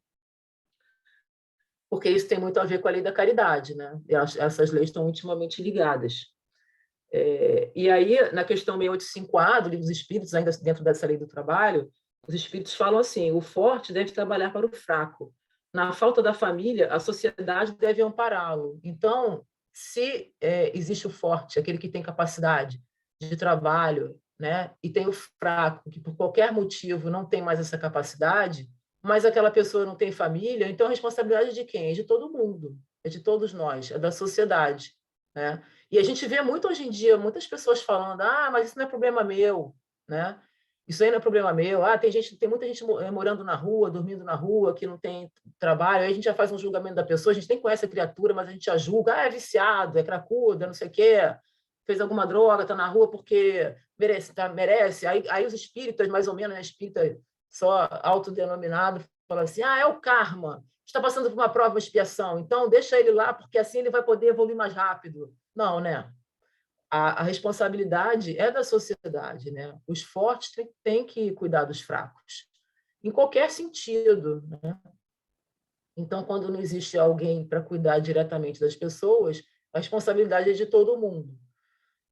Porque isso tem muito a ver com a lei da caridade, né? E essas leis estão intimamente ligadas. E aí, na questão 685A do Livro dos Espíritos, ainda dentro dessa lei do trabalho, os espíritos falam assim: o forte deve trabalhar para o fraco. Na falta da família, a sociedade deve ampará-lo. Então, se existe o forte, aquele que tem capacidade de trabalho, né, e tem o fraco, que por qualquer motivo não tem mais essa capacidade, mas aquela pessoa não tem família, então a responsabilidade é de quem? É de todo mundo, é de todos nós, é da sociedade, né? E a gente vê muito hoje em dia, muitas pessoas falando, mas isso não é problema meu, né? Isso aí não é problema meu. Tem muita gente morando na rua, dormindo na rua, que não tem trabalho. Aí a gente já faz um julgamento da pessoa, a gente nem conhece a criatura, mas a gente já julga. É viciado, é cracuda, não sei o quê, fez alguma droga, está na rua porque merece. Merece. Aí os espíritas, mais ou menos, né, espírita só autodenominado, falam assim, é o karma, está passando por uma prova, uma expiação, então deixa ele lá, porque assim ele vai poder evoluir mais rápido. Não, né? A responsabilidade é da sociedade, né? Os fortes têm que cuidar dos fracos, em qualquer sentido, né? Então, quando não existe alguém para cuidar diretamente das pessoas, a responsabilidade é de todo mundo.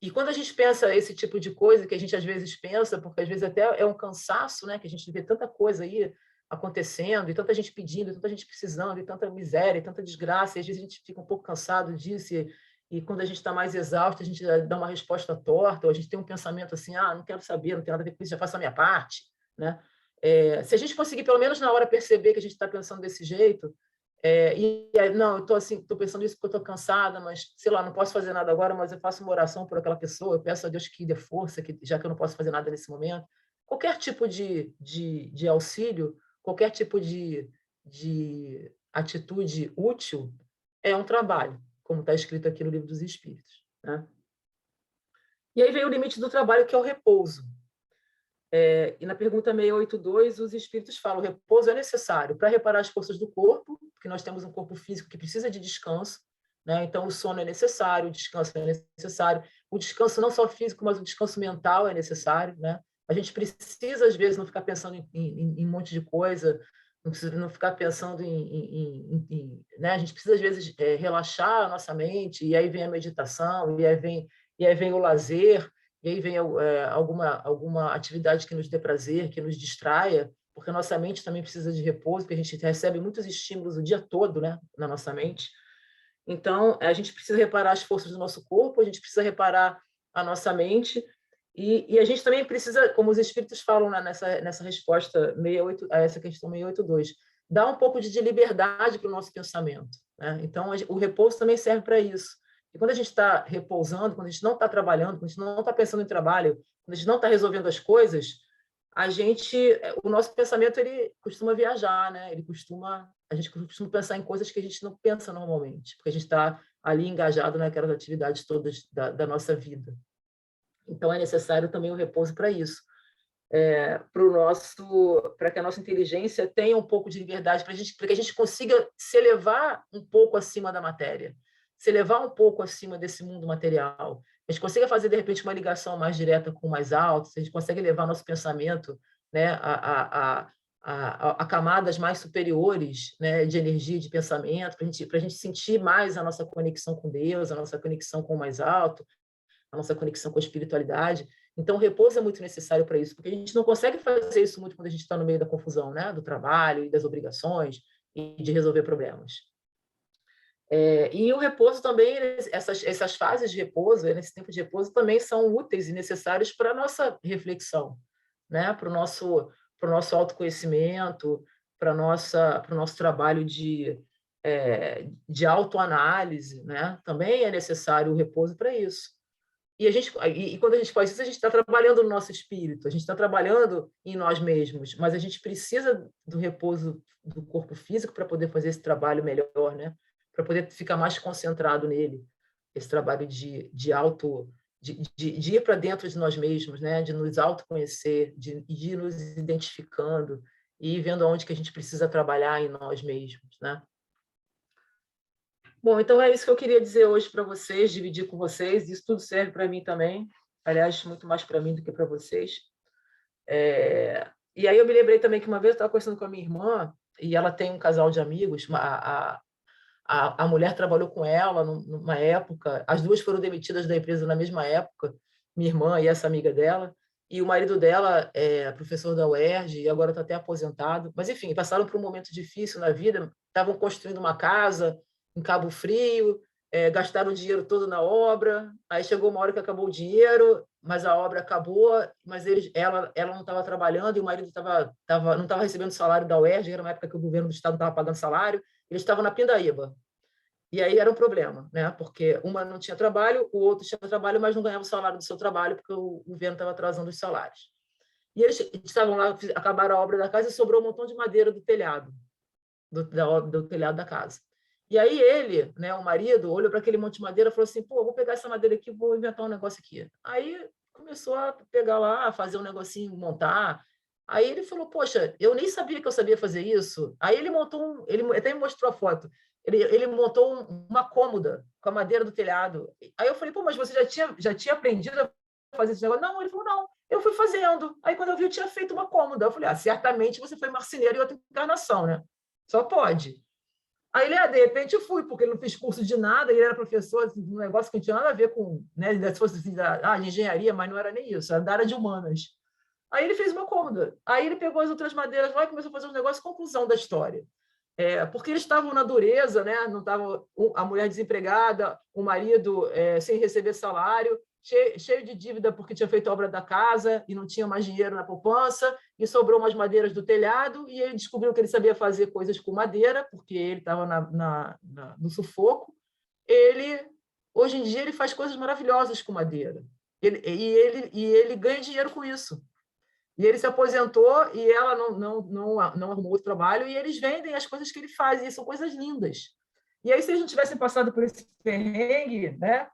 E quando a gente pensa esse tipo de coisa, que a gente às vezes pensa, porque às vezes até é um cansaço, né? Que a gente vê tanta coisa aí acontecendo, e tanta gente pedindo, e tanta gente precisando, e tanta miséria, e tanta desgraça, e às vezes a gente fica um pouco cansado disso, e quando a gente está mais exausto, a gente dá uma resposta torta, ou a gente tem um pensamento assim, não quero saber, não tem nada a ver com isso, já faço a minha parte, né? Se a gente conseguir, pelo menos na hora, perceber que a gente está pensando desse jeito, não, eu estou assim, estou pensando isso porque eu estou cansada, mas, sei lá, não posso fazer nada agora, mas eu faço uma oração por aquela pessoa, eu peço a Deus que dê força, já que eu não posso fazer nada nesse momento. Qualquer tipo de auxílio, qualquer tipo de atitude útil é um trabalho, como está escrito aqui no Livro dos Espíritos, né? E aí vem o limite do trabalho, que é o repouso. E na pergunta 682, os espíritos falam: o repouso é necessário para reparar as forças do corpo, porque nós temos um corpo físico que precisa de descanso, né? Então o sono é necessário, o descanso é necessário. O descanso não só físico, mas o descanso mental é necessário, né? A gente precisa, às vezes, não ficar pensando em um monte de coisa, não precisa não ficar pensando né? A gente precisa, às vezes, relaxar a nossa mente, e aí vem a meditação, e aí vem o lazer, e aí vem alguma atividade que nos dê prazer, que nos distraia, porque a nossa mente também precisa de repouso, porque a gente recebe muitos estímulos o dia todo, né, na nossa mente. Então, a gente precisa reparar as forças do nosso corpo, a gente precisa reparar a nossa mente, e a gente também precisa, como os espíritos falam nessa resposta 68, a essa questão 682, dar um pouco de liberdade para o nosso pensamento, né? Então, o repouso também serve para isso. E quando a gente está repousando, quando a gente não está trabalhando, quando a gente não está pensando em trabalho, quando a gente não está resolvendo as coisas, o nosso pensamento ele costuma viajar, né? A gente costuma pensar em coisas que a gente não pensa normalmente, porque a gente está ali engajado naquelas atividades todas da nossa vida. Então, é necessário também o repouso para isso, para que a nossa inteligência tenha um pouco de liberdade, para que a gente consiga se elevar um pouco acima da matéria, se elevar um pouco acima desse mundo material. A gente consiga fazer, de repente, uma ligação mais direta com o mais alto, a gente consegue levar nosso pensamento, né, a camadas mais superiores, né, de energia, de pensamento, para a gente sentir mais a nossa conexão com Deus, a nossa conexão com o mais alto, a nossa conexão com a espiritualidade. Então, o repouso é muito necessário para isso, porque a gente não consegue fazer isso muito quando a gente está no meio da confusão, né? Do trabalho e das obrigações e de resolver problemas. E o repouso também, essas fases de repouso, nesse tempo de repouso, também são úteis e necessários para a nossa reflexão, né? Para o nosso autoconhecimento, para o nosso trabalho de autoanálise, né? Também é necessário o repouso para isso. E quando a gente faz isso, a gente está trabalhando no nosso espírito, a gente está trabalhando em nós mesmos, mas a gente precisa do repouso do corpo físico para poder fazer esse trabalho melhor, né? Para poder ficar mais concentrado nele, esse trabalho de ir para dentro de nós mesmos, né? De nos autoconhecer, de ir nos identificando e ir vendo onde que a gente precisa trabalhar em nós mesmos, né? Bom, então é isso que eu queria dizer hoje para vocês, dividir com vocês. Isso tudo serve para mim também. Aliás, muito mais para mim do que para vocês. E aí eu me lembrei também que uma vez eu estava conversando com a minha irmã, e ela tem um casal de amigos. A mulher trabalhou com ela numa época, as duas foram demitidas da empresa na mesma época, minha irmã e essa amiga dela. E o marido dela é professor da UERJ e agora está até aposentado. Mas, enfim, passaram por um momento difícil na vida, estavam construindo uma casa em Cabo Frio, gastaram o dinheiro todo na obra, aí chegou uma hora que acabou o dinheiro, mas a obra acabou, mas ela não estava trabalhando e o marido não estava recebendo salário da UERJ, era uma época que o governo do estado não estava pagando salário, eles estavam na pindaíba. E aí era um problema, né? Porque uma não tinha trabalho, o outro tinha trabalho, mas não ganhava o salário do seu trabalho, porque o governo estava atrasando os salários. E eles estavam lá, acabaram a obra da casa e sobrou um montão de madeira do telhado, do telhado da casa. E aí ele, né, o marido, olhou para aquele monte de madeira e falou assim, pô, vou pegar essa madeira aqui, vou inventar um negócio aqui. Aí começou a pegar lá, fazer um negocinho, montar. Aí ele falou, poxa, eu nem sabia que eu sabia fazer isso. Aí ele montou, ele até me mostrou a foto, ele montou uma cômoda com a madeira do telhado. Aí eu falei, pô, mas você já tinha aprendido a fazer esse negócio? Não, ele falou, não, eu fui fazendo. Aí quando eu vi, eu tinha feito uma cômoda. Eu falei, certamente você foi marceneiro em outra encarnação, né? Só pode. Aí ele, de repente, eu fui, porque ele não fez curso de nada, ele era professor assim, de um negócio que não tinha nada a ver com, né, se fosse assim, de engenharia, mas não era nem isso, era da área de humanas. Aí ele fez uma cômoda. Aí ele pegou as outras madeiras lá e começou a fazer um negócio, conclusão da história. Porque eles estavam na dureza, né? Não tava, a mulher desempregada, o marido sem receber salário, cheio de dívida porque tinha feito a obra da casa e não tinha mais dinheiro na poupança, e sobrou umas madeiras do telhado, e ele descobriu que ele sabia fazer coisas com madeira, porque ele estava no sufoco. Hoje em dia, ele faz coisas maravilhosas com madeira. Ele ganha dinheiro com isso. E ele se aposentou e ela não arrumou outro trabalho, e eles vendem as coisas que ele faz, e são coisas lindas. E aí, se eles não tivessem passado por esse perrengue, né,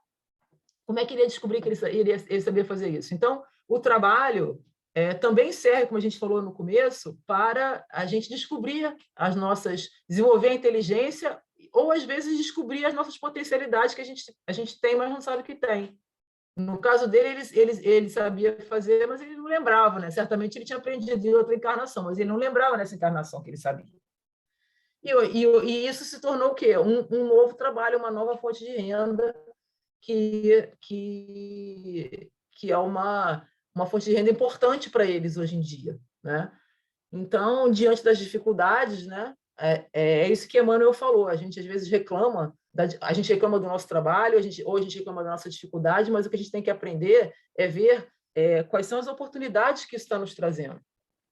como é que ele ia descobrir que ele sabia fazer isso? Então, o trabalho também serve, como a gente falou no começo, para a gente descobrir desenvolver a inteligência, ou às vezes descobrir as nossas potencialidades que a gente tem, mas não sabe que tem. No caso dele, ele sabia fazer, mas ele não lembrava, né? Certamente ele tinha aprendido em outra encarnação, mas ele não lembrava nessa encarnação que ele sabia. E isso se tornou o quê? Um novo trabalho, uma nova fonte de renda, que é uma fonte de renda importante para eles hoje em dia, né? Então, diante das dificuldades, né, é isso que Emmanuel falou. A gente às vezes reclama, a gente reclama do nosso trabalho, ou a gente reclama da nossa dificuldade, mas o que a gente tem que aprender é ver quais são as oportunidades que isso está nos trazendo.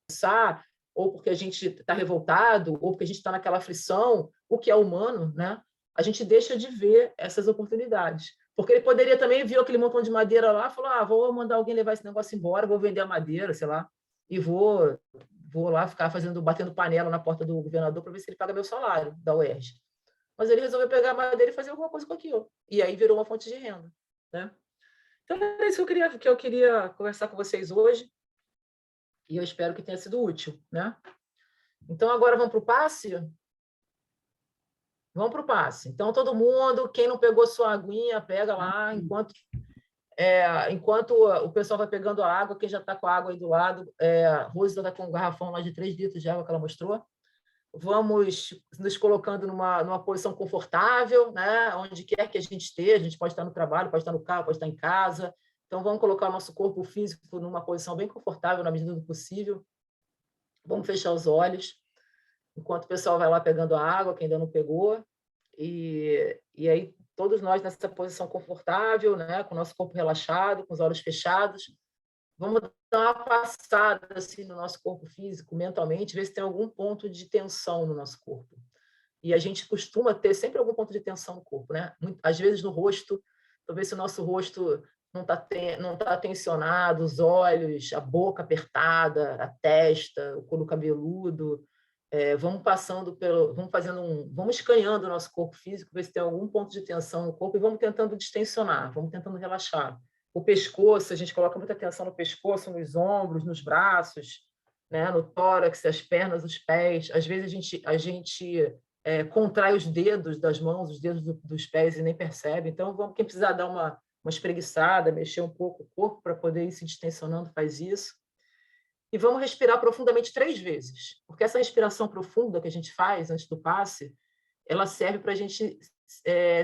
Pensar, ou porque a gente está revoltado, ou porque a gente está naquela aflição, o que é humano, né? A gente deixa de ver essas oportunidades. Porque ele poderia também ver aquele montão de madeira lá e falar, vou mandar alguém levar esse negócio embora, vou vender a madeira, sei lá. e vou lá ficar batendo panela na porta do governador para ver se ele paga meu salário da UERJ. Mas ele resolveu pegar a madeira e fazer alguma coisa com aquilo. E aí virou uma fonte de renda, né? Então, era isso que eu queria conversar com vocês hoje, e eu espero que tenha sido útil, né? Então, agora vamos para o passe? Vamos para o passe. Então, todo mundo, quem não pegou sua aguinha, pega lá, enquanto o pessoal vai pegando a água, quem já está com a água aí do lado, a Rose está com um garrafão lá de 3 litros de água que ela mostrou. Vamos nos colocando numa posição confortável, né? Onde quer que a gente esteja, a gente pode estar no trabalho, pode estar no carro, pode estar em casa. Então, vamos colocar o nosso corpo físico numa posição bem confortável, na medida do possível. Vamos fechar os olhos, enquanto o pessoal vai lá pegando a água, quem ainda não pegou. E aí, todos nós nessa posição confortável, né? Com o nosso corpo relaxado, com os olhos fechados. Vamos dar uma passada assim, no nosso corpo físico, mentalmente, ver se tem algum ponto de tensão no nosso corpo. E a gente costuma ter sempre algum ponto de tensão no corpo, né? Às vezes no rosto, talvez se o nosso rosto não tá tensionado, os olhos, a boca apertada, a testa, o couro cabeludo. Vamos escaneando o nosso corpo físico, ver se tem algum ponto de tensão no corpo e vamos tentando distensionar, vamos tentando relaxar. O pescoço, a gente coloca muita atenção no pescoço, nos ombros, nos braços, né? No tórax, as pernas, os pés. Às vezes a gente contrai os dedos das mãos, os dedos dos pés e nem percebe. Então, quem precisar dar uma espreguiçada, mexer um pouco o corpo para poder ir se distensionando, faz isso. E vamos respirar profundamente 3 vezes, porque essa respiração profunda que a gente faz antes do passe, ela serve para a gente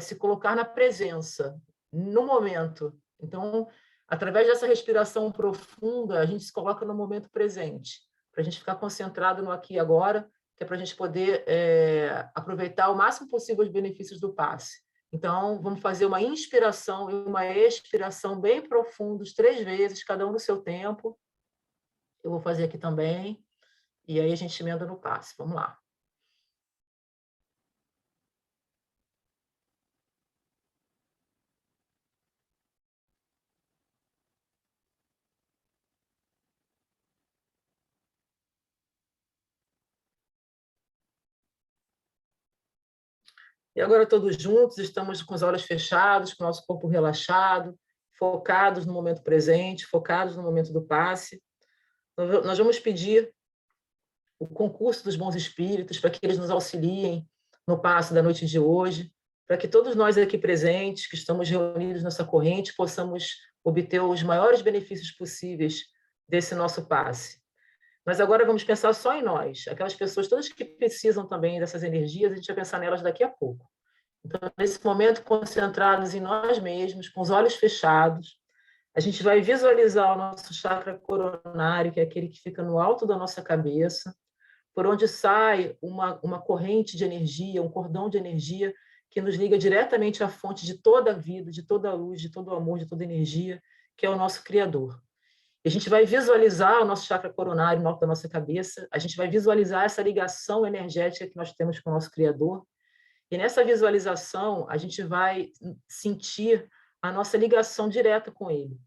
se colocar na presença, no momento. Então, através dessa respiração profunda, a gente se coloca no momento presente, para a gente ficar concentrado no aqui e agora, que é para a gente poder aproveitar o máximo possível os benefícios do passe. Então, vamos fazer uma inspiração e uma expiração bem profundos, 3 vezes, cada um no seu tempo. Eu vou fazer aqui também, e aí a gente emenda no passe. Vamos lá. E agora todos juntos, estamos com os olhos fechados, com o nosso corpo relaxado, focados no momento presente, focados no momento do passe. Nós vamos pedir o concurso dos bons espíritos para que eles nos auxiliem no passe da noite de hoje, para que todos nós aqui presentes, que estamos reunidos nessa corrente, possamos obter os maiores benefícios possíveis desse nosso passe. Mas agora vamos pensar só em nós, aquelas pessoas todas que precisam também dessas energias, a gente vai pensar nelas daqui a pouco. Então, nesse momento, concentrados em nós mesmos, com os olhos fechados, a gente vai visualizar o nosso chakra coronário, que é aquele que fica no alto da nossa cabeça, por onde sai uma corrente de energia, um cordão de energia que nos liga diretamente à fonte de toda a vida, de toda a luz, de todo o amor, de toda a energia, que é o nosso Criador. E a gente vai visualizar o nosso chakra coronário no alto da nossa cabeça, a gente vai visualizar essa ligação energética que nós temos com o nosso Criador, e nessa visualização a gente vai sentir a nossa ligação direta com Ele.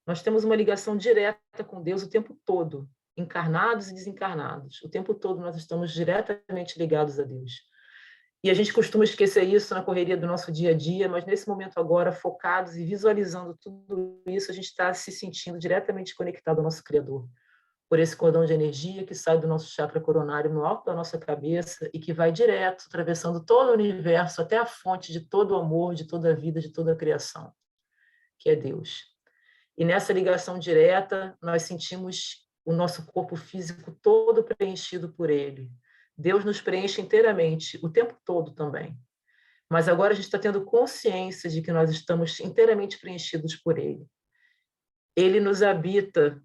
Nós temos uma ligação direta com Deus o tempo todo, encarnados e desencarnados. O tempo todo nós estamos diretamente ligados a Deus. E a gente costuma esquecer isso na correria do nosso dia a dia, mas nesse momento agora, focados e visualizando tudo isso, a gente está se sentindo diretamente conectado ao nosso Criador, por esse cordão de energia que sai do nosso chakra coronário no alto da nossa cabeça e que vai direto, atravessando todo o universo, até a fonte de todo o amor, de toda a vida, de toda a criação, que é Deus. E nessa ligação direta, nós sentimos o nosso corpo físico todo preenchido por Ele. Deus nos preenche inteiramente, o tempo todo também. Mas agora a gente está tendo consciência de que nós estamos inteiramente preenchidos por Ele. Ele nos habita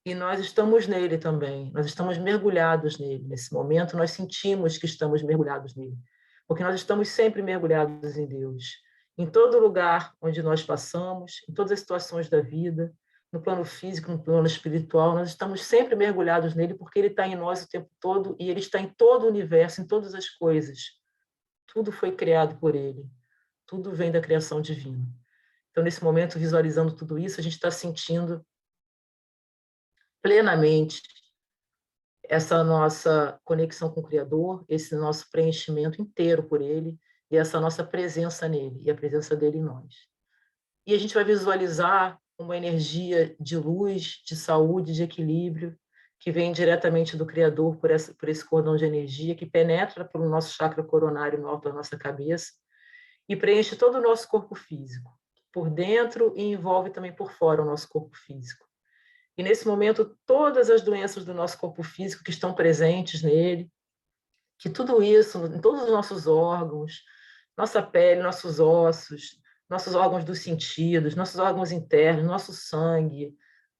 e nós estamos nele também. Nós estamos mergulhados nele. Nesse momento, nós sentimos que estamos mergulhados nele. Porque nós estamos sempre mergulhados em Deus. Em todo lugar onde nós passamos, em todas as situações da vida, no plano físico, no plano espiritual, nós estamos sempre mergulhados nele porque ele está em nós o tempo todo e ele está em todo o universo, em todas as coisas. Tudo foi criado por ele. Tudo vem da criação divina. Então, nesse momento, visualizando tudo isso, a gente está sentindo plenamente essa nossa conexão com o Criador, esse nosso preenchimento inteiro por Ele e essa nossa presença nele e a presença dele em nós. E a gente vai visualizar uma energia de luz, de saúde, de equilíbrio, que vem diretamente do Criador por esse cordão de energia, que penetra pelo nosso chakra coronário no alto da nossa cabeça e preenche todo o nosso corpo físico, por dentro e envolve também por fora o nosso corpo físico. E nesse momento, todas as doenças do nosso corpo físico que estão presentes nele, que tudo isso, em todos os nossos órgãos, nossa pele, nossos ossos, nossos órgãos dos sentidos, nossos órgãos internos, nosso sangue,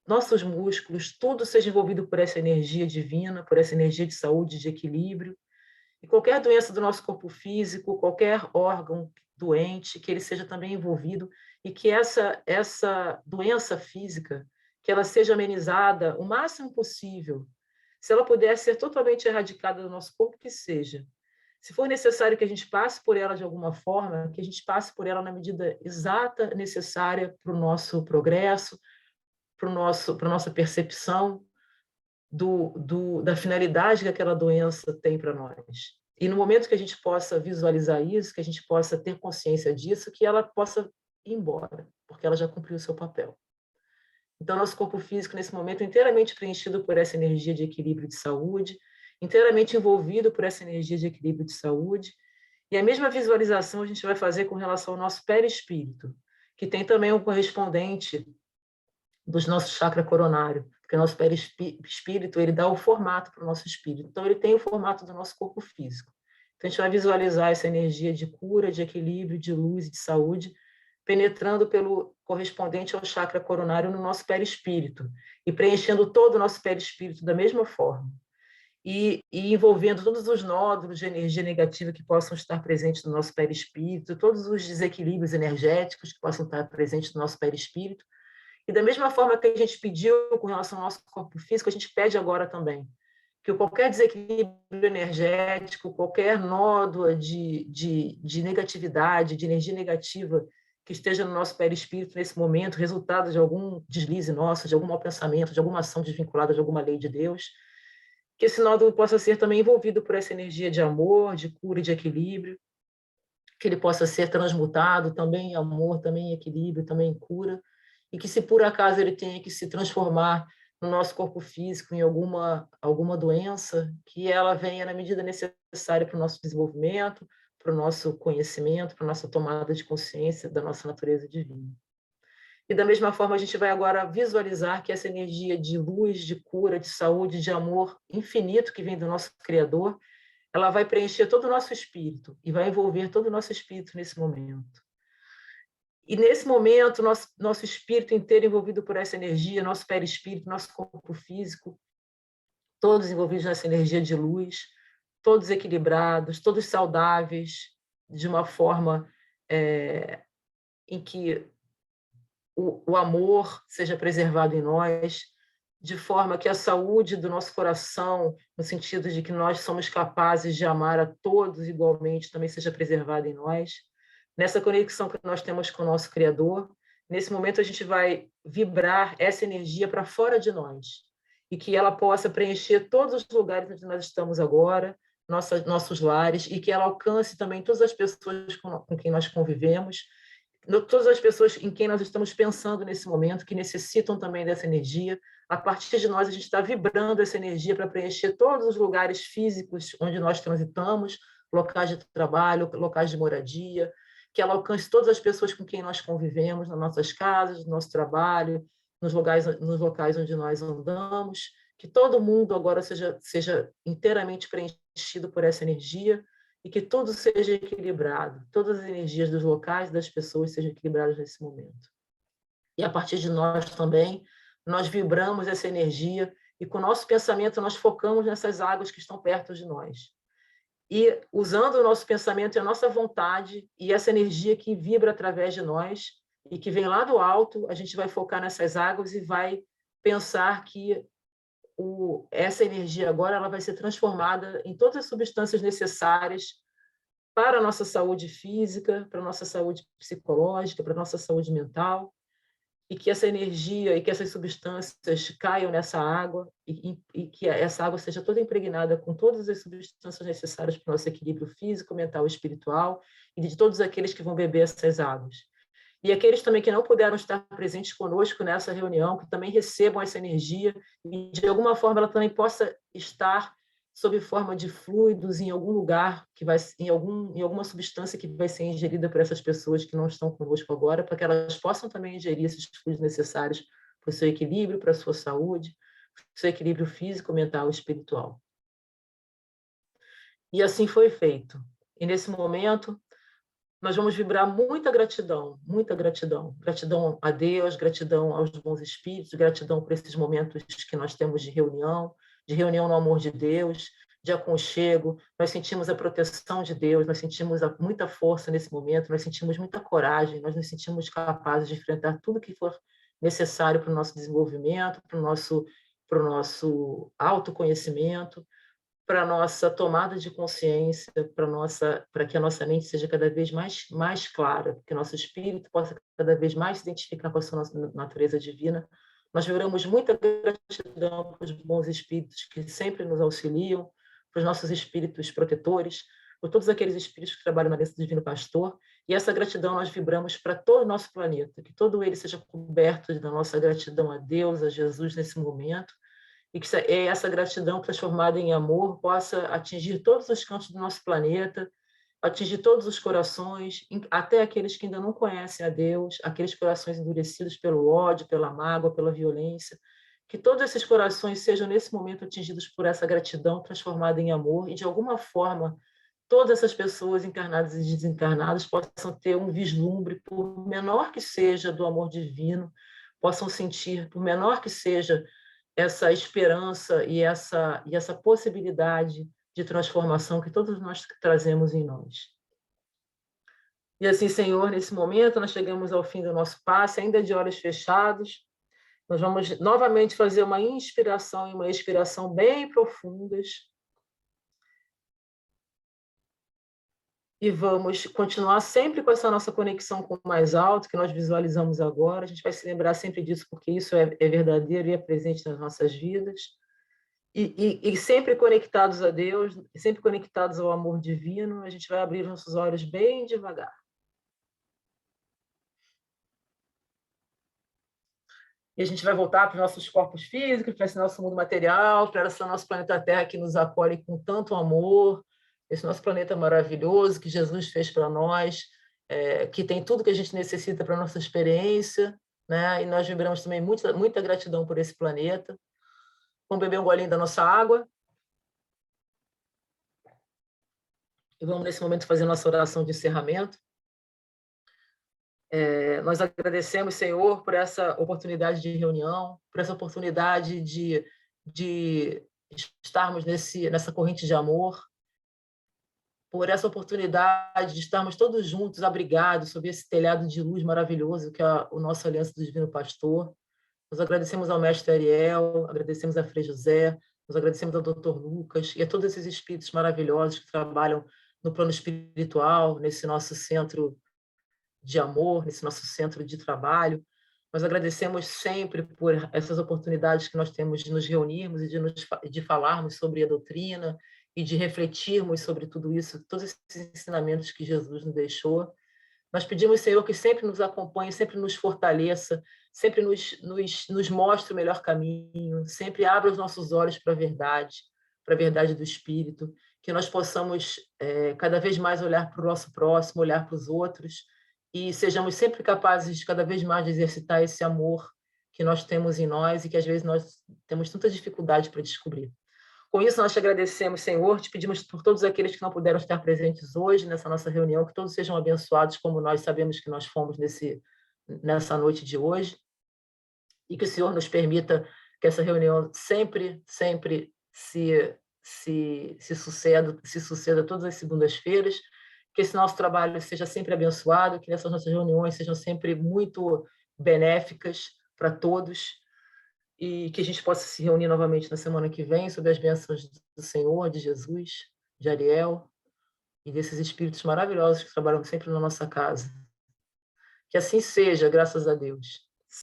nossos músculos, tudo seja envolvido por essa energia divina, por essa energia de saúde, de equilíbrio. E qualquer doença do nosso corpo físico, qualquer órgão doente, que ele seja também envolvido e que essa doença física, que ela seja amenizada o máximo possível. Se ela puder ser totalmente erradicada do nosso corpo, que seja. Se for necessário que a gente passe por ela de alguma forma, que a gente passe por ela na medida exata necessária para o nosso progresso, para a nossa percepção da finalidade que aquela doença tem para nós. E no momento que a gente possa visualizar isso, que a gente possa ter consciência disso, que ela possa ir embora, porque ela já cumpriu o seu papel. Então, nosso corpo físico, nesse momento, é inteiramente preenchido por essa energia de equilíbrio de saúde, inteiramente envolvido por essa energia de equilíbrio de saúde. E a mesma visualização a gente vai fazer com relação ao nosso perispírito, que tem também um correspondente dos nossos chakra coronário, porque o nosso perispírito, ele dá o formato para o nosso espírito. Então, ele tem o formato do nosso corpo físico. Então, a gente vai visualizar essa energia de cura, de equilíbrio, de luz e de saúde, penetrando pelo correspondente ao chakra coronário no nosso perispírito e preenchendo todo o nosso perispírito da mesma forma. E envolvendo todos os nódulos de energia negativa que possam estar presentes no nosso perispírito, todos os desequilíbrios energéticos que possam estar presentes no nosso perispírito. E da mesma forma que a gente pediu com relação ao nosso corpo físico, a gente pede agora também que qualquer desequilíbrio energético, qualquer nódoa de negatividade, de energia negativa que esteja no nosso perispírito nesse momento, resultado de algum deslize nosso, de algum mau pensamento, de alguma ação desvinculada de alguma lei de Deus, que esse nódulo possa ser também envolvido por essa energia de amor, de cura e de equilíbrio, que ele possa ser transmutado também em amor, também em equilíbrio, também em cura, e que se por acaso ele tenha que se transformar no nosso corpo físico em alguma doença, que ela venha na medida necessária para o nosso desenvolvimento, para o nosso conhecimento, para a nossa tomada de consciência da nossa natureza divina. E da mesma forma, a gente vai agora visualizar que essa energia de luz, de cura, de saúde, de amor infinito que vem do nosso Criador, ela vai preencher todo o nosso espírito e vai envolver todo o nosso espírito nesse momento. E nesse momento, nosso espírito inteiro envolvido por essa energia, nosso perispírito, nosso corpo físico, todos envolvidos nessa energia de luz, todos equilibrados, todos saudáveis, de uma forma em que o amor seja preservado em nós, de forma que a saúde do nosso coração, no sentido de que nós somos capazes de amar a todos igualmente, também seja preservada em nós. Nessa conexão que nós temos com o nosso Criador, nesse momento a gente vai vibrar essa energia para fora de nós e que ela possa preencher todos os lugares onde nós estamos agora, nossos lares, e que ela alcance também todas as pessoas com quem nós convivemos, todas as pessoas em quem nós estamos pensando nesse momento, que necessitam também dessa energia. A partir de nós, a gente está vibrando essa energia para preencher todos os lugares físicos onde nós transitamos, locais de trabalho, locais de moradia, que ela alcance todas as pessoas com quem nós convivemos, nas nossas casas, no nosso trabalho, nos locais onde nós andamos, que todo mundo agora seja inteiramente preenchido por essa energia, e que tudo seja equilibrado, todas as energias dos locais e das pessoas sejam equilibradas nesse momento. E a partir de nós também, nós vibramos essa energia e com o nosso pensamento nós focamos nessas águas que estão perto de nós. E usando o nosso pensamento e a nossa vontade e essa energia que vibra através de nós e que vem lá do alto, a gente vai focar nessas águas e vai pensar que essa energia agora ela vai ser transformada em todas as substâncias necessárias para a nossa saúde física, para a nossa saúde psicológica, para a nossa saúde mental, e que essa energia e que essas substâncias caiam nessa água e que essa água seja toda impregnada com todas as substâncias necessárias para o nosso equilíbrio físico, mental e espiritual, e de todos aqueles que vão beber essas águas. E aqueles também que não puderam estar presentes conosco nessa reunião, que também recebam essa energia e, de alguma forma, ela também possa estar sob forma de fluidos em algum lugar, em alguma substância que vai ser ingerida por essas pessoas que não estão conosco agora, para que elas possam também ingerir esses fluidos necessários para o seu equilíbrio, para a sua saúde, para o seu equilíbrio físico, mental e espiritual. E assim foi feito. E nesse momento, nós vamos vibrar muita gratidão, muita gratidão. Gratidão a Deus, gratidão aos bons espíritos, gratidão por esses momentos que nós temos de reunião no amor de Deus, de aconchego. Nós sentimos a proteção de Deus, nós sentimos muita força nesse momento, nós sentimos muita coragem, nós nos sentimos capazes de enfrentar tudo que for necessário para o nosso desenvolvimento, para o nosso autoconhecimento, para a nossa tomada de consciência, para que a nossa mente seja cada vez mais clara, que o nosso espírito possa cada vez mais se identificar com a sua natureza divina. Nós vibramos muita gratidão para os bons espíritos que sempre nos auxiliam, para os nossos espíritos protetores, por todos aqueles espíritos que trabalham na bênção do Divino Pastor, e essa gratidão nós vibramos para todo o nosso planeta, que todo ele seja coberto da nossa gratidão a Deus, a Jesus nesse momento, e que essa gratidão transformada em amor possa atingir todos os cantos do nosso planeta, atingir todos os corações, até aqueles que ainda não conhecem a Deus, aqueles corações endurecidos pelo ódio, pela mágoa, pela violência, que todos esses corações sejam nesse momento atingidos por essa gratidão transformada em amor e de alguma forma todas essas pessoas encarnadas e desencarnadas possam ter um vislumbre, por menor que seja, do amor divino, possam sentir, por menor que seja, essa esperança e essa possibilidade de transformação que todos nós trazemos em nós. E assim, Senhor, nesse momento nós chegamos ao fim do nosso passe, ainda de olhos fechados. Nós vamos novamente fazer uma inspiração e uma expiração bem profundas. E vamos continuar sempre com essa nossa conexão com o mais alto, que nós visualizamos agora. A gente vai se lembrar sempre disso, porque isso é verdadeiro e é presente nas nossas vidas. E sempre conectados a Deus, sempre conectados ao amor divino, a gente vai abrir nossos olhos bem devagar. E a gente vai voltar para os nossos corpos físicos, para esse nosso mundo material, para esse nosso planeta Terra que nos acolhe com tanto amor, esse nosso planeta maravilhoso que Jesus fez para nós, que tem tudo que a gente necessita para a nossa experiência, né? E nós vibramos também muita gratidão por esse planeta. Vamos beber um golinho da nossa água. E vamos, nesse momento, fazer nossa oração de encerramento. Nós agradecemos, Senhor, por essa oportunidade de reunião, por essa oportunidade de estarmos nessa corrente de amor, por essa oportunidade de estarmos todos juntos, abrigados, sob esse telhado de luz maravilhoso que é o nosso Aliança do Divino Pastor. Nós agradecemos ao Mestre Ariel, agradecemos a Frei José, nós agradecemos ao Dr. Lucas e a todos esses espíritos maravilhosos que trabalham no plano espiritual, nesse nosso centro de amor, nesse nosso centro de trabalho. Nós agradecemos sempre por essas oportunidades que nós temos de nos reunirmos e de falarmos sobre a doutrina e de refletirmos sobre tudo isso, todos esses ensinamentos que Jesus nos deixou. Nós pedimos, Senhor, que sempre nos acompanhe, sempre nos fortaleça, sempre nos mostre o melhor caminho, sempre abra os nossos olhos para a verdade do Espírito, que nós possamos cada vez mais olhar para o nosso próximo, olhar para os outros, e sejamos sempre capazes de cada vez mais de exercitar esse amor que nós temos em nós e que às vezes nós temos tanta dificuldade para descobrir. Com isso, nós te agradecemos, Senhor, te pedimos por todos aqueles que não puderam estar presentes hoje nessa nossa reunião, que todos sejam abençoados como nós sabemos que nós fomos nessa noite de hoje, e que o Senhor nos permita que essa reunião sempre se suceda todas as segundas-feiras, que esse nosso trabalho seja sempre abençoado, que essas nossas reuniões sejam sempre muito benéficas para todos, e que a gente possa se reunir novamente na semana que vem, sob as bênçãos do Senhor, de Jesus, de Ariel, e desses espíritos maravilhosos que trabalham sempre na nossa casa. Que assim seja, graças a Deus.